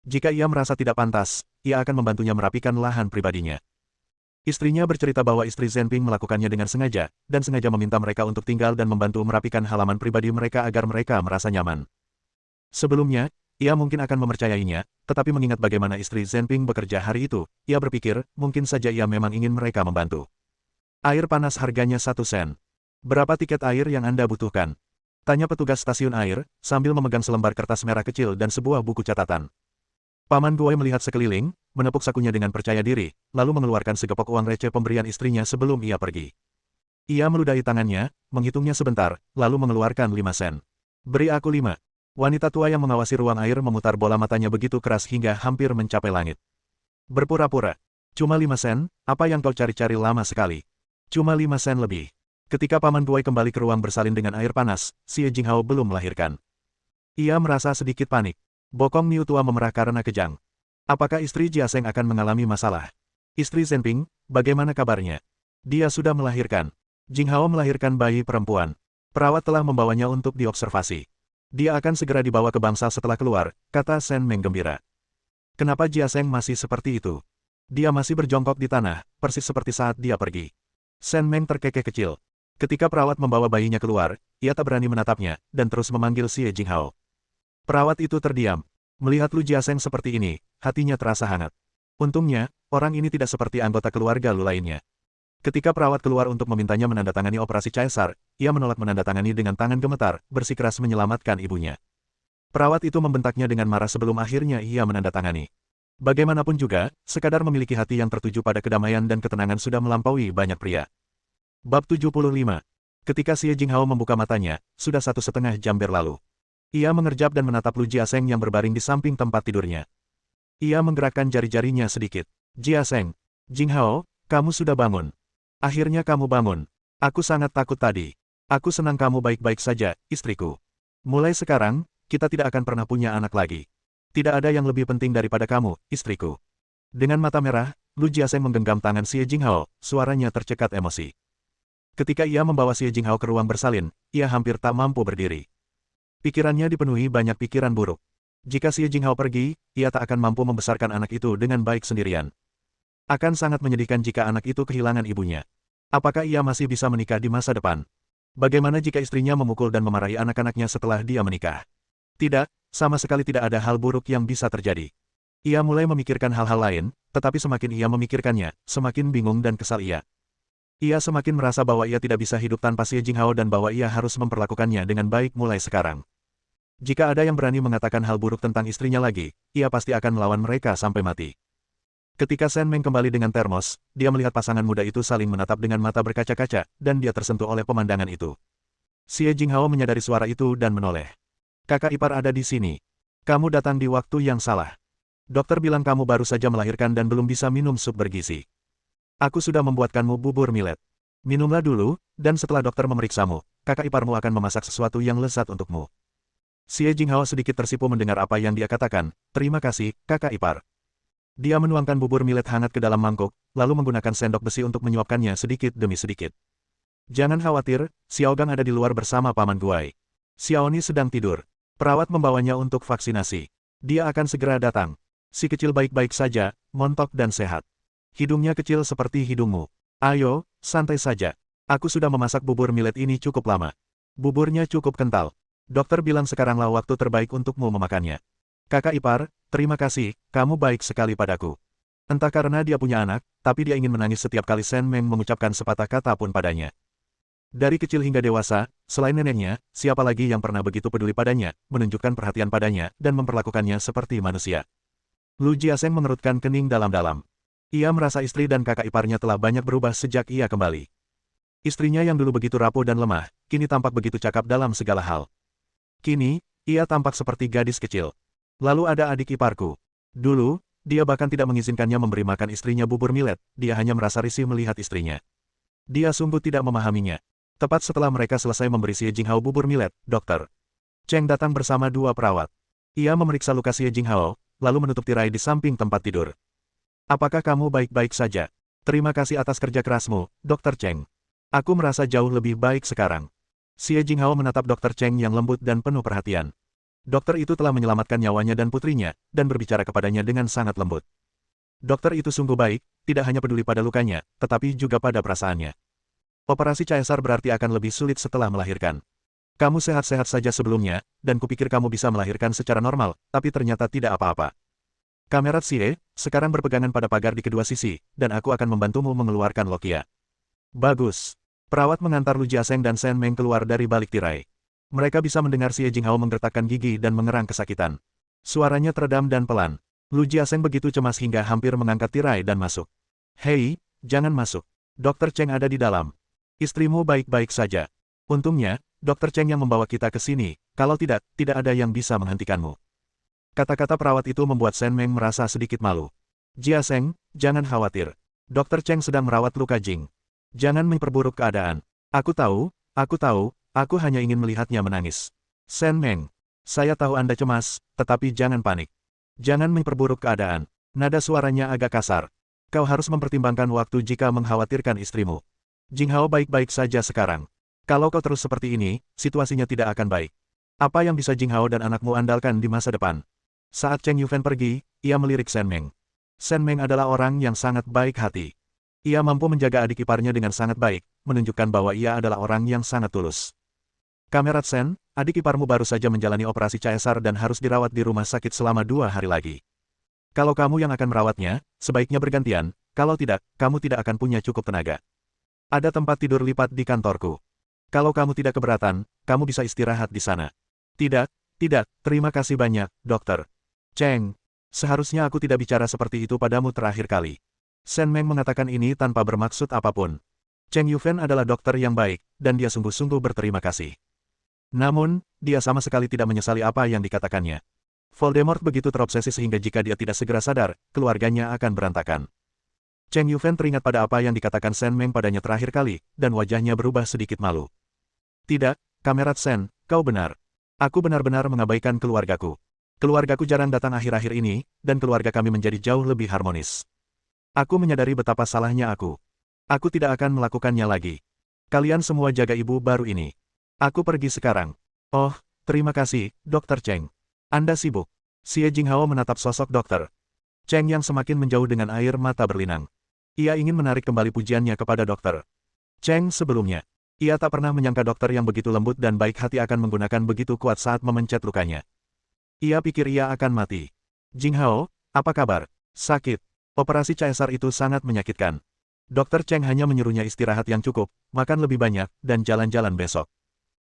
[SPEAKER 1] Jika ia merasa tidak pantas, ia akan membantunya merapikan lahan pribadinya. Istrinya bercerita bahwa istri Zhenping melakukannya dengan sengaja, dan sengaja meminta mereka untuk tinggal dan membantu merapikan halaman pribadi mereka agar mereka merasa nyaman. Sebelumnya, ia mungkin akan mempercayainya, tetapi mengingat bagaimana istri Zhenping bekerja hari itu, ia berpikir, mungkin saja ia memang ingin mereka membantu. Air panas harganya 1 sen. Berapa tiket air yang Anda butuhkan? Tanya petugas stasiun air, sambil memegang selembar kertas merah kecil dan sebuah buku catatan. Paman Guai melihat sekeliling, menepuk sakunya dengan percaya diri, lalu mengeluarkan segepok uang receh pemberian istrinya sebelum ia pergi. Ia meludahi tangannya, menghitungnya sebentar, lalu mengeluarkan 5 sen. Beri aku 5. Wanita tua yang mengawasi ruang air memutar bola matanya begitu keras hingga hampir mencapai langit. Berpura-pura. Cuma 5 sen, apa yang kau cari-cari lama sekali? Cuma 5 sen lebih. Ketika Paman Guai kembali ke ruang bersalin dengan air panas, Xie Jinghao belum melahirkan. Ia merasa sedikit panik. Bokong Niu tua memerah karena kejang. Apakah istri Jiaseng akan mengalami masalah? Istri Zhenping, bagaimana kabarnya? Dia sudah melahirkan. Jinghao melahirkan bayi perempuan. Perawat telah membawanya untuk diobservasi. Dia akan segera dibawa ke bangsal setelah keluar, kata Shen Meng gembira. Kenapa Jiaseng masih seperti itu? Dia masih berjongkok di tanah, persis seperti saat dia pergi. Shen Meng terkekeh kecil. Ketika perawat membawa bayinya keluar, ia tak berani menatapnya, dan terus memanggil Xie Jinghao. Perawat itu terdiam. Melihat Lu Jiaseng seperti ini, hatinya terasa hangat. Untungnya, orang ini tidak seperti anggota keluarga Lu lainnya. Ketika perawat keluar untuk memintanya menandatangani operasi caesar, ia menolak menandatangani dengan tangan gemetar, bersikeras menyelamatkan ibunya. Perawat itu membentaknya dengan marah sebelum akhirnya ia menandatangani. Bagaimanapun juga, sekadar memiliki hati yang tertuju pada kedamaian dan ketenangan sudah melampaui banyak pria. Bab 75. Ketika Xie Jinghao membuka matanya, sudah 1,5 jam berlalu. Ia mengerjap dan menatap Lu Jiaseng yang berbaring di samping tempat tidurnya. Ia menggerakkan jari-jarinya sedikit. Jiaseng. Jinghao, kamu sudah bangun. Akhirnya kamu bangun. Aku sangat takut tadi. Aku senang kamu baik-baik saja, istriku. Mulai sekarang, kita tidak akan pernah punya anak lagi. Tidak ada yang lebih penting daripada kamu, istriku. Dengan mata merah, Lu Jiaseng menggenggam tangan Xie Jinghao, suaranya tercekat emosi. Ketika ia membawa Xie Jinghao ke ruang bersalin, ia hampir tak mampu berdiri. Pikirannya dipenuhi banyak pikiran buruk. Jika Xie Jinghao pergi, ia tak akan mampu membesarkan anak itu dengan baik sendirian. Akan sangat menyedihkan jika anak itu kehilangan ibunya. Apakah ia masih bisa menikah di masa depan? Bagaimana jika istrinya memukul dan memarahi anak-anaknya setelah dia menikah? Tidak, sama sekali tidak ada hal buruk yang bisa terjadi. Ia mulai memikirkan hal-hal lain, tetapi semakin ia memikirkannya, semakin bingung dan kesal ia. Ia semakin merasa bahwa ia tidak bisa hidup tanpa Xie Jinghao dan bahwa ia harus memperlakukannya dengan baik mulai sekarang. Jika ada yang berani mengatakan hal buruk tentang istrinya lagi, ia pasti akan melawan mereka sampai mati. Ketika Shen Meng kembali dengan termos, dia melihat pasangan muda itu saling menatap dengan mata berkaca-kaca, dan dia tersentuh oleh pemandangan itu. Xie Jinghao menyadari suara itu dan menoleh. Kakak ipar ada di sini. Kamu datang di waktu yang salah. Dokter bilang kamu baru saja melahirkan dan belum bisa minum sup bergizi. Aku sudah membuatkanmu bubur millet. Minumlah dulu, dan setelah dokter memeriksamu, kakak iparmu akan memasak sesuatu yang lezat untukmu. Xie Jinghao sedikit tersipu mendengar apa yang dia katakan. Terima kasih, kakak ipar. Dia menuangkan bubur millet hangat ke dalam mangkuk, lalu menggunakan sendok besi untuk menyuapkannya sedikit demi sedikit. Jangan khawatir, Xiaogang ada di luar bersama Paman Guai. Xiaoni sedang tidur. Perawat membawanya untuk vaksinasi. Dia akan segera datang. Si kecil baik-baik saja, montok dan sehat. Hidungnya kecil seperti hidungmu. Ayo, santai saja. Aku sudah memasak bubur millet ini cukup lama. Buburnya cukup kental. Dokter bilang sekaranglah waktu terbaik untukmu memakannya. Kakak ipar, terima kasih, kamu baik sekali padaku. Entah karena dia punya anak, tapi dia ingin menangis setiap kali Shen Meng mengucapkan sepatah kata pun padanya. Dari kecil hingga dewasa, selain neneknya, siapa lagi yang pernah begitu peduli padanya, menunjukkan perhatian padanya, dan memperlakukannya seperti manusia. Lu Jiaseng mengerutkan kening dalam-dalam. Ia merasa istri dan kakak iparnya telah banyak berubah sejak ia kembali. Istrinya yang dulu begitu rapuh dan lemah, kini tampak begitu cakap dalam segala hal. Kini, ia tampak seperti gadis kecil. Lalu ada adik iparku. Dulu, dia bahkan tidak mengizinkannya memberi makan istrinya bubur millet, dia hanya merasa risih melihat istrinya. Dia sungguh tidak memahaminya. Tepat setelah mereka selesai memberi Xie Jinghao bubur millet, Dr. Cheng datang bersama dua perawat. Ia memeriksa luka Xie Jinghao, lalu menutup tirai di samping tempat tidur. Apakah kamu baik-baik saja? Terima kasih atas kerja kerasmu, Dr. Cheng. Aku merasa jauh lebih baik sekarang. Xie Jinghao menatap Dr. Cheng yang lembut dan penuh perhatian. Dokter itu telah menyelamatkan nyawanya dan putrinya, dan berbicara kepadanya dengan sangat lembut. Dokter itu sungguh baik, tidak hanya peduli pada lukanya, tetapi juga pada perasaannya. Operasi caesar berarti akan lebih sulit setelah melahirkan. Kamu sehat-sehat saja sebelumnya, dan kupikir kamu bisa melahirkan secara normal, tapi ternyata tidak apa-apa. Kamerat Xie, sekarang berpegangan pada pagar di kedua sisi, dan aku akan membantumu mengeluarkan Lokia. Bagus. Perawat mengantar Lu Jiaseng dan Shen Meng keluar dari balik tirai. Mereka bisa mendengar Xie Jinghao menggertakkan gigi dan mengerang kesakitan. Suaranya teredam dan pelan. Lu Jiaseng begitu cemas hingga hampir mengangkat tirai dan masuk. Hei, jangan masuk. Dr. Cheng ada di dalam. Istrimu baik-baik saja. Untungnya, Dr. Cheng yang membawa kita ke sini, kalau tidak, tidak ada yang bisa menghentikanmu. Kata-kata perawat itu membuat Shen Meng merasa sedikit malu. Jiaseng, jangan khawatir. Dr. Cheng sedang merawat luka Jing. Jangan memperburuk keadaan. Aku tahu, aku hanya ingin melihatnya menangis. Shen Meng, saya tahu Anda cemas, tetapi jangan panik. Jangan memperburuk keadaan. Nada suaranya agak kasar. Kau harus mempertimbangkan waktu jika mengkhawatirkan istrimu. Jinghao baik-baik saja sekarang. Kalau kau terus seperti ini, situasinya tidak akan baik. Apa yang bisa Jinghao dan anakmu andalkan di masa depan? Saat Cheng Yufen pergi, ia melirik Shen Meng. Shen Meng adalah orang yang sangat baik hati. Ia mampu menjaga adik iparnya dengan sangat baik, menunjukkan bahwa ia adalah orang yang sangat tulus. Kamerat Shen, adik iparmu baru saja menjalani operasi caesar dan harus dirawat di rumah sakit selama 2 hari lagi. Kalau kamu yang akan merawatnya, sebaiknya bergantian, kalau tidak, kamu tidak akan punya cukup tenaga. Ada tempat tidur lipat di kantorku. Kalau kamu tidak keberatan, kamu bisa istirahat di sana. Tidak, terima kasih banyak, dokter. Cheng, seharusnya aku tidak bicara seperti itu padamu terakhir kali. Shen Meng mengatakan ini tanpa bermaksud apapun. Cheng Yufen adalah dokter yang baik, dan dia sungguh-sungguh berterima kasih. Namun, dia sama sekali tidak menyesali apa yang dikatakannya. Voldemort begitu terobsesi sehingga jika dia tidak segera sadar, keluarganya akan berantakan. Cheng Yufen teringat pada apa yang dikatakan Shen Meng padanya terakhir kali, dan wajahnya berubah sedikit malu. Tidak, Kamerat Shen, kau benar. Aku benar-benar mengabaikan keluargaku. Keluargaku jarang datang akhir-akhir ini, dan keluarga kami menjadi jauh lebih harmonis. Aku menyadari betapa salahnya aku. Aku tidak akan melakukannya lagi. Kalian semua jaga ibu baru ini. Aku pergi sekarang. Oh, terima kasih, Dr. Cheng. Anda sibuk. Xie Jinghao menatap sosok dokter Cheng yang semakin menjauh dengan air mata berlinang. Ia ingin menarik kembali pujiannya kepada Dr. Cheng sebelumnya. Ia tak pernah menyangka dokter yang begitu lembut dan baik hati akan menggunakan begitu kuat saat memencet lukanya. Ia pikir ia akan mati. Jinghao, apa kabar? Sakit. Operasi caesar itu sangat menyakitkan. Dr. Cheng hanya menyuruhnya istirahat yang cukup, makan lebih banyak, dan jalan-jalan besok.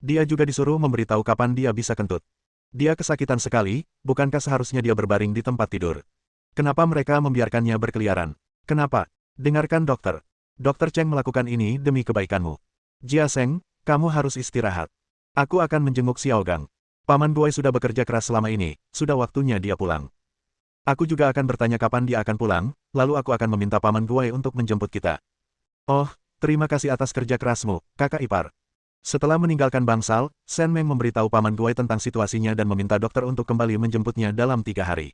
[SPEAKER 1] Dia juga disuruh memberitahu kapan dia bisa kentut. Dia kesakitan sekali, bukankah seharusnya dia berbaring di tempat tidur? Kenapa mereka membiarkannya berkeliaran? Kenapa? Dengarkan dokter. Dr. Cheng melakukan ini demi kebaikanmu. Jiaseng, kamu harus istirahat. Aku akan menjenguk Xiaogang. Paman Guai sudah bekerja keras selama ini, sudah waktunya dia pulang. Aku juga akan bertanya kapan dia akan pulang, lalu aku akan meminta Paman Guai untuk menjemput kita. Oh, terima kasih atas kerja kerasmu, kakak ipar. Setelah meninggalkan bangsal, Shen Meng memberitahu Paman Guai tentang situasinya dan meminta dokter untuk kembali menjemputnya dalam 3 hari.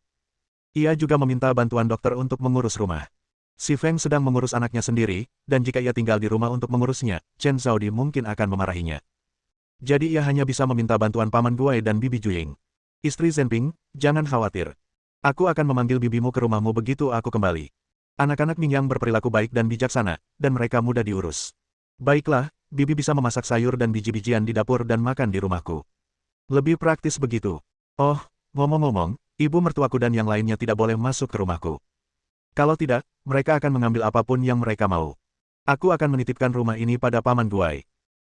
[SPEAKER 1] Ia juga meminta bantuan dokter untuk mengurus rumah. Si Feng sedang mengurus anaknya sendiri, dan jika ia tinggal di rumah untuk mengurusnya, Chen Zhaodi mungkin akan memarahinya. Jadi ia hanya bisa meminta bantuan Paman Guai dan Bibi Juying. Istri Zhenping, jangan khawatir. Aku akan memanggil bibimu ke rumahmu begitu aku kembali. Anak-anak Mingyang berperilaku baik dan bijaksana, dan mereka mudah diurus. Baiklah, bibi bisa memasak sayur dan biji-bijian di dapur dan makan di rumahku. Lebih praktis begitu. Oh, ngomong-ngomong, ibu mertuaku dan yang lainnya tidak boleh masuk ke rumahku. Kalau tidak, mereka akan mengambil apapun yang mereka mau. Aku akan menitipkan rumah ini pada Paman Guai.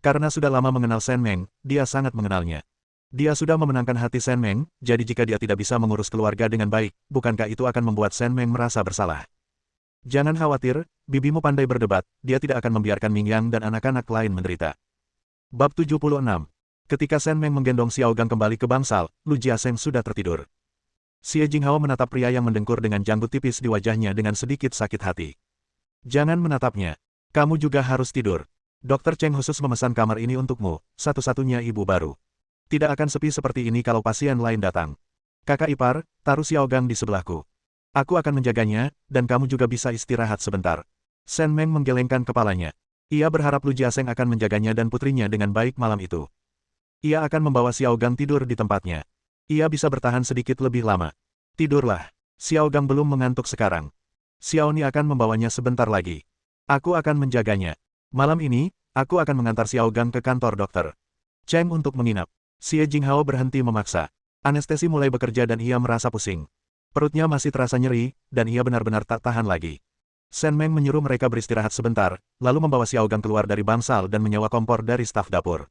[SPEAKER 1] Karena sudah lama mengenal Shen Meng, dia sangat mengenalnya. Dia sudah memenangkan hati Shen Meng, jadi jika dia tidak bisa mengurus keluarga dengan baik, bukankah itu akan membuat Shen Meng merasa bersalah? Jangan khawatir, bibimu pandai berdebat, dia tidak akan membiarkan Mingyang dan anak-anak lain menderita. Bab 76. Ketika Shen Meng menggendong Xiao Gang kembali ke bangsal, Lu Jiasheng sudah tertidur. Xie Jinghao menatap pria yang mendengkur dengan janggut tipis di wajahnya dengan sedikit sakit hati. Jangan menatapnya. Kamu juga harus tidur. Dokter Cheng khusus memesan kamar ini untukmu, satu-satunya ibu baru. Tidak akan sepi seperti ini kalau pasien lain datang. Kakak ipar, taruh Xiao Gang di sebelahku. Aku akan menjaganya, dan kamu juga bisa istirahat sebentar. Shen Meng menggelengkan kepalanya. Ia berharap Lu Jiasheng akan menjaganya dan putrinya dengan baik malam itu. Ia akan membawa Xiao Gang tidur di tempatnya. Ia bisa bertahan sedikit lebih lama. Tidurlah. Xiao Gang belum mengantuk sekarang. Xiao Ni akan membawanya sebentar lagi. Aku akan menjaganya. Malam ini, aku akan mengantar Xiao Gang ke kantor dokter Cheng untuk menginap. Xie Jinghao berhenti memaksa. Anestesi mulai bekerja dan ia merasa pusing. Perutnya masih terasa nyeri, dan ia benar-benar tak tahan lagi. Shen Meng menyuruh mereka beristirahat sebentar, lalu membawa Xiao Gang keluar dari bangsal dan menyewa kompor dari staf dapur.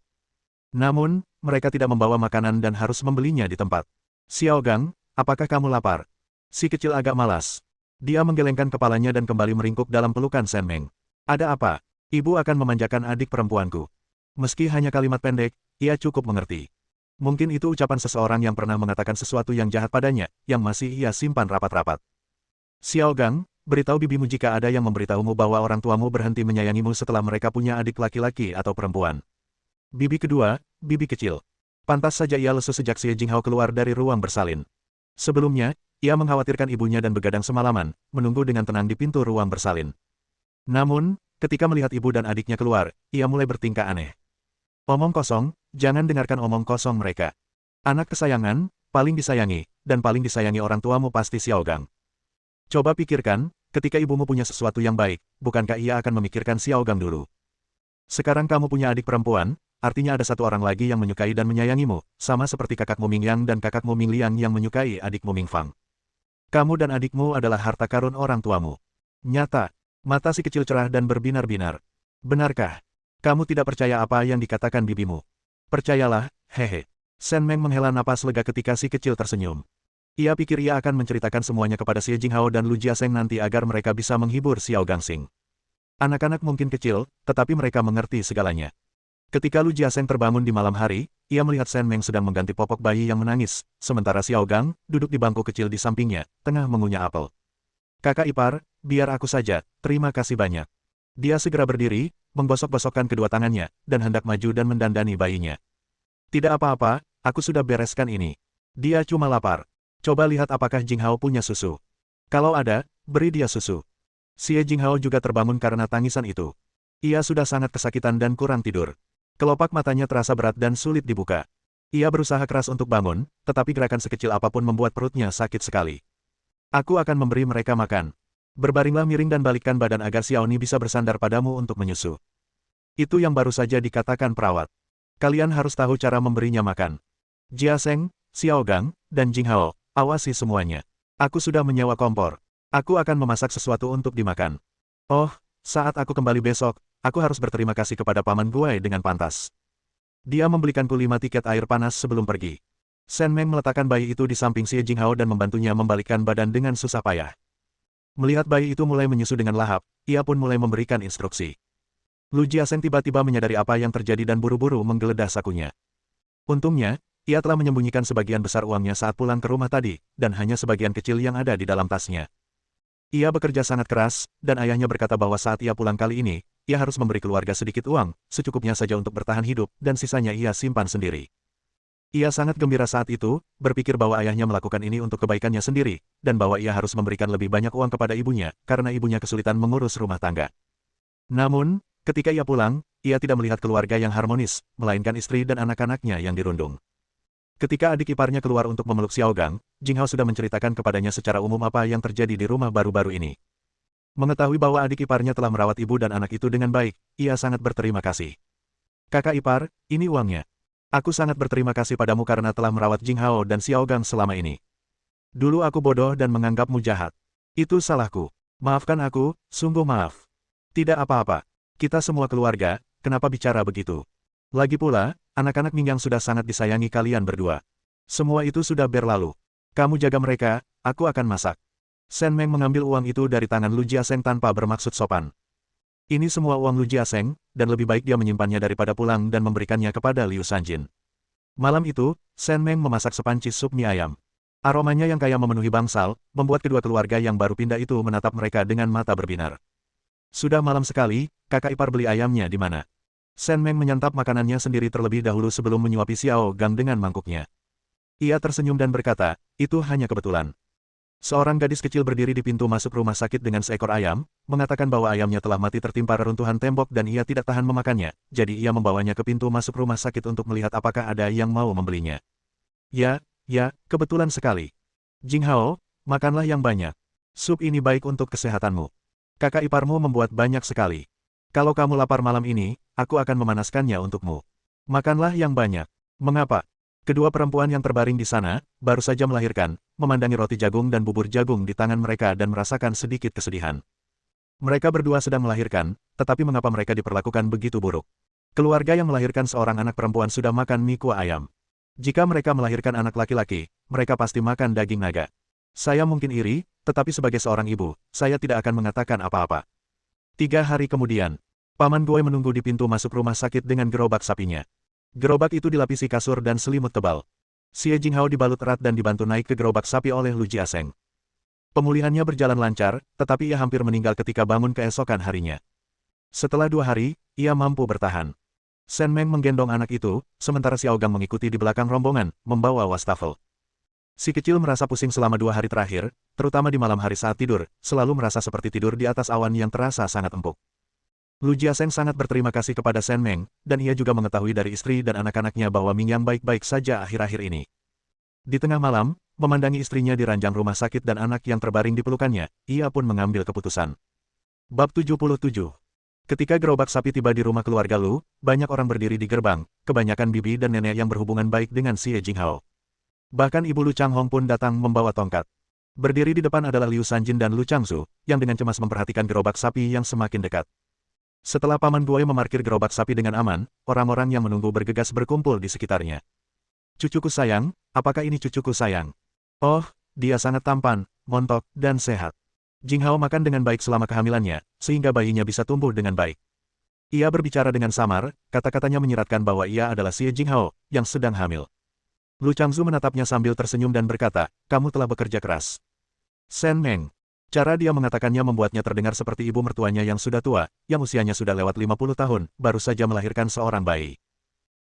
[SPEAKER 1] Namun, mereka tidak membawa makanan dan harus membelinya di tempat. Xiao Gang, apakah kamu lapar? Si kecil agak malas. Dia menggelengkan kepalanya dan kembali meringkuk dalam pelukan Shen Meng. Ada apa? Ibu akan memanjakan adik perempuanku. Meski hanya kalimat pendek, ia cukup mengerti. Mungkin itu ucapan seseorang yang pernah mengatakan sesuatu yang jahat padanya, yang masih ia simpan rapat-rapat. Xiao Gang, beritahu bibimu jika ada yang memberitahumu bahwa orang tuamu berhenti menyayangimu setelah mereka punya adik laki-laki atau perempuan. Bibi kedua, bibi kecil. Pantas saja ia lesu sejak Xie Jinghao keluar dari ruang bersalin. Sebelumnya, ia mengkhawatirkan ibunya dan begadang semalaman, menunggu dengan tenang di pintu ruang bersalin. Namun, ketika melihat ibu dan adiknya keluar, ia mulai bertingkah aneh. Omong kosong, jangan dengarkan omong kosong mereka. Anak kesayangan, paling disayangi, dan paling disayangi orang tuamu pasti Xiao Gang. Coba pikirkan, ketika ibumu punya sesuatu yang baik, bukankah ia akan memikirkan Xiao Gang dulu? Sekarang kamu punya adik perempuan, artinya ada satu orang lagi yang menyukai dan menyayangimu, sama seperti kakakmu Mingyang dan kakakmu Mingliang yang menyukai adikmu Mingfang. Kamu dan adikmu adalah harta karun orang tuamu. Nyata. Mata si kecil cerah dan berbinar-binar. Benarkah? Kamu tidak percaya apa yang dikatakan bibimu? Percayalah, hehe. Shen Meng menghela napas lega ketika si kecil tersenyum. Ia pikir ia akan menceritakan semuanya kepada Xie Jinghao dan Lu Jiasheng nanti agar mereka bisa menghibur Xiao Gangxing. Anak-anak mungkin kecil, tetapi mereka mengerti segalanya. Ketika Lu Jiasheng terbangun di malam hari, ia melihat Shen Meng sedang mengganti popok bayi yang menangis, sementara Xiao Gang duduk di bangku kecil di sampingnya, tengah mengunyah apel. Kakak ipar, biar aku saja, terima kasih banyak. Dia segera berdiri, menggosok-gosokkan kedua tangannya, dan hendak maju dan mendandani bayinya. Tidak apa-apa, aku sudah bereskan ini. Dia cuma lapar. Coba lihat apakah Jinghao punya susu. Kalau ada, beri dia susu. Xie Jinghao juga terbangun karena tangisan itu. Ia sudah sangat kesakitan dan kurang tidur. Kelopak matanya terasa berat dan sulit dibuka. Ia berusaha keras untuk bangun, tetapi gerakan sekecil apapun membuat perutnya sakit sekali. Aku akan memberi mereka makan. Berbaringlah miring dan balikkan badan agar Xiao Ni bisa bersandar padamu untuk menyusu. Itu yang baru saja dikatakan perawat. Kalian harus tahu cara memberinya makan. Jiasheng, Xiao Gang, dan Jinghao, awasi semuanya. Aku sudah menyewa kompor. Aku akan memasak sesuatu untuk dimakan. Oh, saat aku kembali besok, aku harus berterima kasih kepada Paman Guai dengan pantas. Dia membelikanku 5 tiket air panas sebelum pergi. Shen Meng meletakkan bayi itu di samping Xie Jinghao dan membantunya membalikkan badan dengan susah payah. Melihat bayi itu mulai menyusu dengan lahap, ia pun mulai memberikan instruksi. Lu Jiasheng tiba-tiba menyadari apa yang terjadi dan buru-buru menggeledah sakunya. Untungnya, Ia telah menyembunyikan sebagian besar uangnya saat pulang ke rumah tadi, dan hanya sebagian kecil yang ada di dalam tasnya. Ia bekerja sangat keras, dan ayahnya berkata bahwa saat ia pulang kali ini, ia harus memberi keluarga sedikit uang, secukupnya saja untuk bertahan hidup, dan sisanya ia simpan sendiri. Ia sangat gembira saat itu, berpikir bahwa ayahnya melakukan ini untuk kebaikannya sendiri, dan bahwa ia harus memberikan lebih banyak uang kepada ibunya, karena ibunya kesulitan mengurus rumah tangga. Namun, ketika ia pulang, ia tidak melihat keluarga yang harmonis, melainkan istri dan anak-anaknya yang dirundung. Ketika adik iparnya keluar untuk memeluk Xiaogang, Jing Hao sudah menceritakan kepadanya secara umum apa yang terjadi di rumah baru-baru ini. Mengetahui bahwa adik iparnya telah merawat ibu dan anak itu dengan baik, ia sangat berterima kasih. Kakak ipar, ini uangnya. Aku sangat berterima kasih padamu karena telah merawat Jing Hao dan Xiaogang selama ini. Dulu aku bodoh dan menganggapmu jahat. Itu salahku. Maafkan aku, sungguh maaf. Tidak apa-apa. Kita semua keluarga, kenapa bicara begitu? Lagi pula, anak-anak Mingyang sudah sangat disayangi kalian berdua. Semua itu sudah berlalu. Kamu jaga mereka, aku akan masak. Shen Meng mengambil uang itu dari tangan Lu Jiaseng tanpa bermaksud sopan. Ini semua uang Lu Jiaseng, dan lebih baik dia menyimpannya daripada pulang dan memberikannya kepada Liu Sanjin. Malam itu, Shen Meng memasak sepanci sup mie ayam. Aromanya yang kaya memenuhi bangsal, membuat kedua keluarga yang baru pindah itu menatap mereka dengan mata berbinar. Sudah malam sekali, kakak ipar beli ayamnya di mana? Shen Meng menyantap makanannya sendiri terlebih dahulu sebelum menyuapi Xiao Gang dengan mangkuknya. Ia tersenyum dan berkata, itu hanya kebetulan. Seorang gadis kecil berdiri di pintu masuk rumah sakit dengan seekor ayam, mengatakan bahwa ayamnya telah mati tertimpa reruntuhan tembok dan ia tidak tahan memakannya, jadi ia membawanya ke pintu masuk rumah sakit untuk melihat apakah ada yang mau membelinya. Ya, kebetulan sekali. Jing Hao, makanlah yang banyak. Sup ini baik untuk kesehatanmu. Kakak iparmu membuat banyak sekali. Kalau kamu lapar malam ini, aku akan memanaskannya untukmu. Makanlah yang banyak. Mengapa? Kedua perempuan yang terbaring di sana, baru saja melahirkan, memandangi roti jagung dan bubur jagung di tangan mereka dan merasakan sedikit kesedihan. Mereka berdua sedang melahirkan, tetapi mengapa mereka diperlakukan begitu buruk? Keluarga yang melahirkan seorang anak perempuan sudah makan mie kuah ayam. Jika mereka melahirkan anak laki-laki, mereka pasti makan daging naga. Saya mungkin iri, tetapi sebagai seorang ibu, saya tidak akan mengatakan apa-apa. 3 hari kemudian, Paman Goe menunggu di pintu masuk rumah sakit dengan gerobak sapinya. Gerobak itu dilapisi kasur dan selimut tebal. Xie Jinghao dibalut erat dan dibantu naik ke gerobak sapi oleh Lu Jiaseng. Pemulihannya berjalan lancar, tetapi ia hampir meninggal ketika bangun keesokan harinya. Setelah 2 hari, ia mampu bertahan. Shen Meng menggendong anak itu, sementara Xiao Gang mengikuti di belakang rombongan, membawa wastafel. Si kecil merasa pusing selama 2 hari terakhir, terutama di malam hari saat tidur, selalu merasa seperti tidur di atas awan yang terasa sangat empuk. Lu Jiaseng sangat berterima kasih kepada Shen Meng, dan ia juga mengetahui dari istri dan anak-anaknya bahwa Mingyang baik-baik saja akhir-akhir ini. Di tengah malam, memandangi istrinya di ranjang rumah sakit dan anak yang terbaring di pelukannya, ia pun mengambil keputusan. Bab 77. Ketika gerobak sapi tiba di rumah keluarga Lu, banyak orang berdiri di gerbang, kebanyakan bibi dan nenek yang berhubungan baik dengan Xie Jinghao. Bahkan ibu Lu Changhong pun datang membawa tongkat. Berdiri di depan adalah Liu Sanjin dan Lu Changsu, yang dengan cemas memperhatikan gerobak sapi yang semakin dekat. Setelah Paman Goe memarkir gerobak sapi dengan aman, orang-orang yang menunggu bergegas berkumpul di sekitarnya. Cucuku sayang, apakah ini cucuku sayang? Oh, dia sangat tampan, montok, dan sehat. Jing Hao makan dengan baik selama kehamilannya, sehingga bayinya bisa tumbuh dengan baik. Ia berbicara dengan samar, kata-katanya menyiratkan bahwa ia adalah Xie Jinghao, yang sedang hamil. Lu Changzu menatapnya sambil tersenyum dan berkata, kamu telah bekerja keras. Shen Meng. Cara dia mengatakannya membuatnya terdengar seperti ibu mertuanya yang sudah tua, yang usianya sudah lewat 50 tahun, baru saja melahirkan seorang bayi.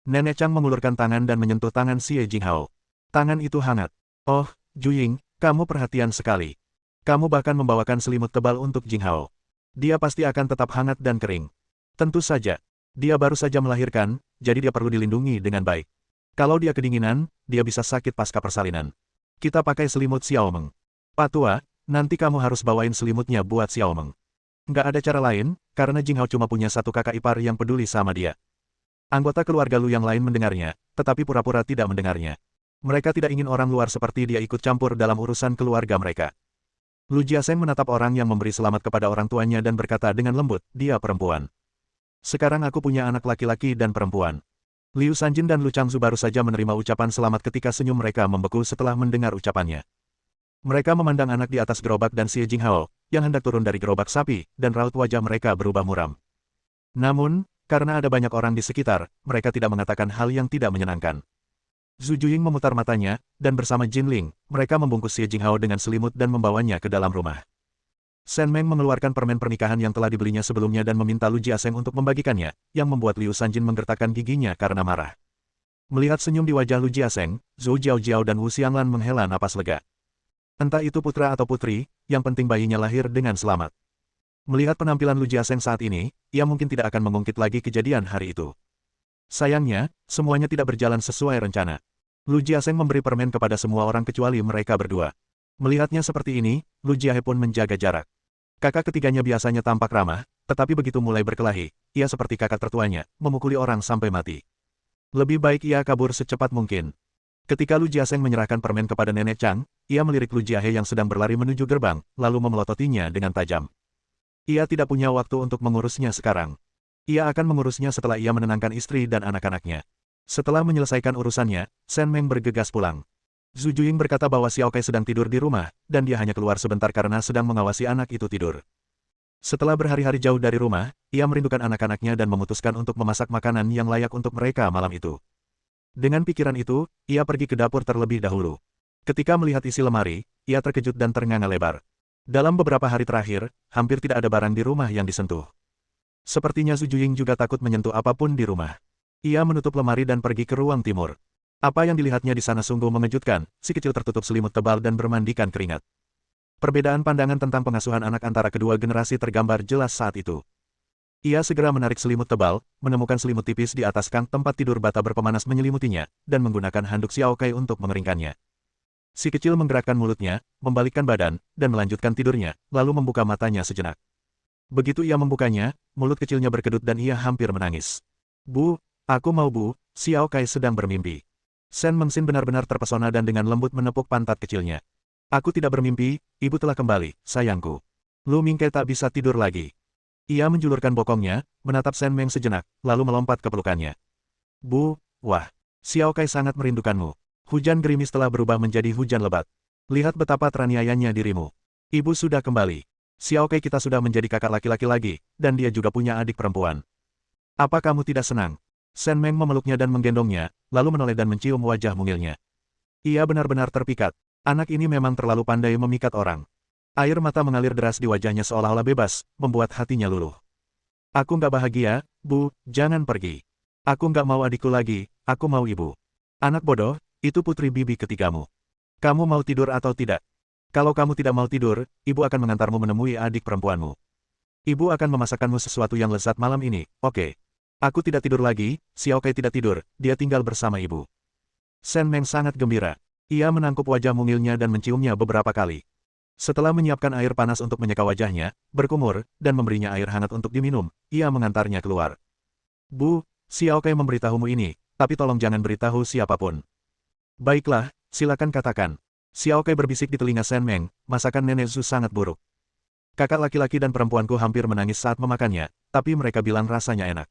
[SPEAKER 1] Nenek Chang mengulurkan tangan dan menyentuh tangan Xie Jinghao. Tangan itu hangat. Oh, Juying, kamu perhatian sekali. Kamu bahkan membawakan selimut tebal untuk Jinghao. Dia pasti akan tetap hangat dan kering. Tentu saja. Dia baru saja melahirkan, jadi dia perlu dilindungi dengan baik. Kalau dia kedinginan, dia bisa sakit pasca persalinan. Kita pakai selimut Xiao Meng. Pak Tua, nanti kamu harus bawain selimutnya buat Xiao Meng. Nggak ada cara lain, karena Jinghao cuma punya satu kakak ipar yang peduli sama dia. Anggota keluarga Lu yang lain mendengarnya, tetapi pura-pura tidak mendengarnya. Mereka tidak ingin orang luar seperti dia ikut campur dalam urusan keluarga mereka. Lu Jiaseng menatap orang yang memberi selamat kepada orang tuanya dan berkata dengan lembut, dia perempuan. Sekarang aku punya anak laki-laki dan perempuan. Liu Sanjin dan Lu Changzu baru saja menerima ucapan selamat ketika senyum mereka membeku setelah mendengar ucapannya. Mereka memandang anak di atas gerobak dan Xie Jinghao, yang hendak turun dari gerobak sapi, dan raut wajah mereka berubah muram. Namun, karena ada banyak orang di sekitar, mereka tidak mengatakan hal yang tidak menyenangkan. Zhu Juying memutar matanya, dan bersama Jin Ling, mereka membungkus Xie Jinghao dengan selimut dan membawanya ke dalam rumah. Shen Meng mengeluarkan permen pernikahan yang telah dibelinya sebelumnya dan meminta Lu Jiaseng untuk membagikannya, yang membuat Liu Sanjin menggertakkan giginya karena marah. Melihat senyum di wajah Lu Jiaseng, Zhou Jiaojiao dan Wu Xianglan menghela napas lega. Entah itu putra atau putri, yang penting bayinya lahir dengan selamat. Melihat penampilan Lu Jiaseng saat ini, ia mungkin tidak akan mengungkit lagi kejadian hari itu. Sayangnya, semuanya tidak berjalan sesuai rencana. Lu Jiaseng memberi permen kepada semua orang kecuali mereka berdua. Melihatnya seperti ini, Lu Jiahe pun menjaga jarak. Kakak ketiganya biasanya tampak ramah, tetapi begitu mulai berkelahi, ia seperti kakak tertuanya, memukuli orang sampai mati. Lebih baik ia kabur secepat mungkin. Ketika Lu Jiaseng menyerahkan permen kepada Nenek Chang, ia melirik Lu Jiahe yang sedang berlari menuju gerbang, lalu memelototinya dengan tajam. Ia tidak punya waktu untuk mengurusnya sekarang. Ia akan mengurusnya setelah ia menenangkan istri dan anak-anaknya. Setelah menyelesaikan urusannya, Shen Meng bergegas pulang. Zhu Juying berkata bahwa Xiao Kai sedang tidur di rumah, dan dia hanya keluar sebentar karena sedang mengawasi anak itu tidur. Setelah berhari-hari jauh dari rumah, ia merindukan anak-anaknya dan memutuskan untuk memasak makanan yang layak untuk mereka malam itu. Dengan pikiran itu, ia pergi ke dapur terlebih dahulu. Ketika melihat isi lemari, ia terkejut dan ternganga lebar. Dalam beberapa hari terakhir, hampir tidak ada barang di rumah yang disentuh. Sepertinya Zhu Juying juga takut menyentuh apapun di rumah. Ia menutup lemari dan pergi ke ruang timur. Apa yang dilihatnya di sana sungguh mengejutkan, si kecil tertutup selimut tebal dan bermandikan keringat. Perbedaan pandangan tentang pengasuhan anak antara kedua generasi tergambar jelas saat itu. Ia segera menarik selimut tebal, menemukan selimut tipis di atas kang tempat tidur bata berpemanas menyelimutinya, dan menggunakan handuk Xiao Kai untuk mengeringkannya. Si kecil menggerakkan mulutnya, membalikkan badan, dan melanjutkan tidurnya, lalu membuka matanya sejenak. Begitu ia membukanya, mulut kecilnya berkedut dan ia hampir menangis. Bu, aku mau bu, Xiao Kai sedang bermimpi. Shen Mengxin benar-benar terpesona dan dengan lembut menepuk pantat kecilnya. Aku tidak bermimpi, ibu telah kembali, sayangku. Lu Mingke tak bisa tidur lagi. Ia menjulurkan bokongnya, menatap Shen Meng sejenak, lalu melompat ke pelukannya. Bu, wah, Xiao Kai sangat merindukanmu. Hujan gerimis telah berubah menjadi hujan lebat. Lihat betapa teraniayanya dirimu. Ibu sudah kembali. Xiao Kai kita sudah menjadi kakak laki-laki lagi, dan dia juga punya adik perempuan. Apa kamu tidak senang? Shen Meng memeluknya dan menggendongnya, lalu menoleh dan mencium wajah mungilnya. Ia benar-benar terpikat. Anak ini memang terlalu pandai memikat orang. Air mata mengalir deras di wajahnya seolah-olah bebas, membuat hatinya luluh. Aku nggak bahagia, Bu, jangan pergi. Aku nggak mau adikku lagi, aku mau ibu. Anak bodoh, itu putri bibi ketigamu. Kamu mau tidur atau tidak? Kalau kamu tidak mau tidur, ibu akan mengantarmu menemui adik perempuanmu. Ibu akan memasakkanmu sesuatu yang lezat malam ini, oke? Aku tidak tidur lagi, Xiao Kai tidak tidur, dia tinggal bersama ibu. Shen Meng sangat gembira. Ia menangkup wajah mungilnya dan menciumnya beberapa kali. Setelah menyiapkan air panas untuk menyeka wajahnya, berkumur, dan memberinya air hangat untuk diminum, ia mengantarnya keluar. Bu, Xiao Kai memberitahumu ini, tapi tolong jangan beritahu siapapun. Baiklah, silakan katakan. Xiao Kai berbisik di telinga Shen Meng, masakan Nenek Zhu sangat buruk. Kakak laki-laki dan perempuanku hampir menangis saat memakannya, tapi mereka bilang rasanya enak.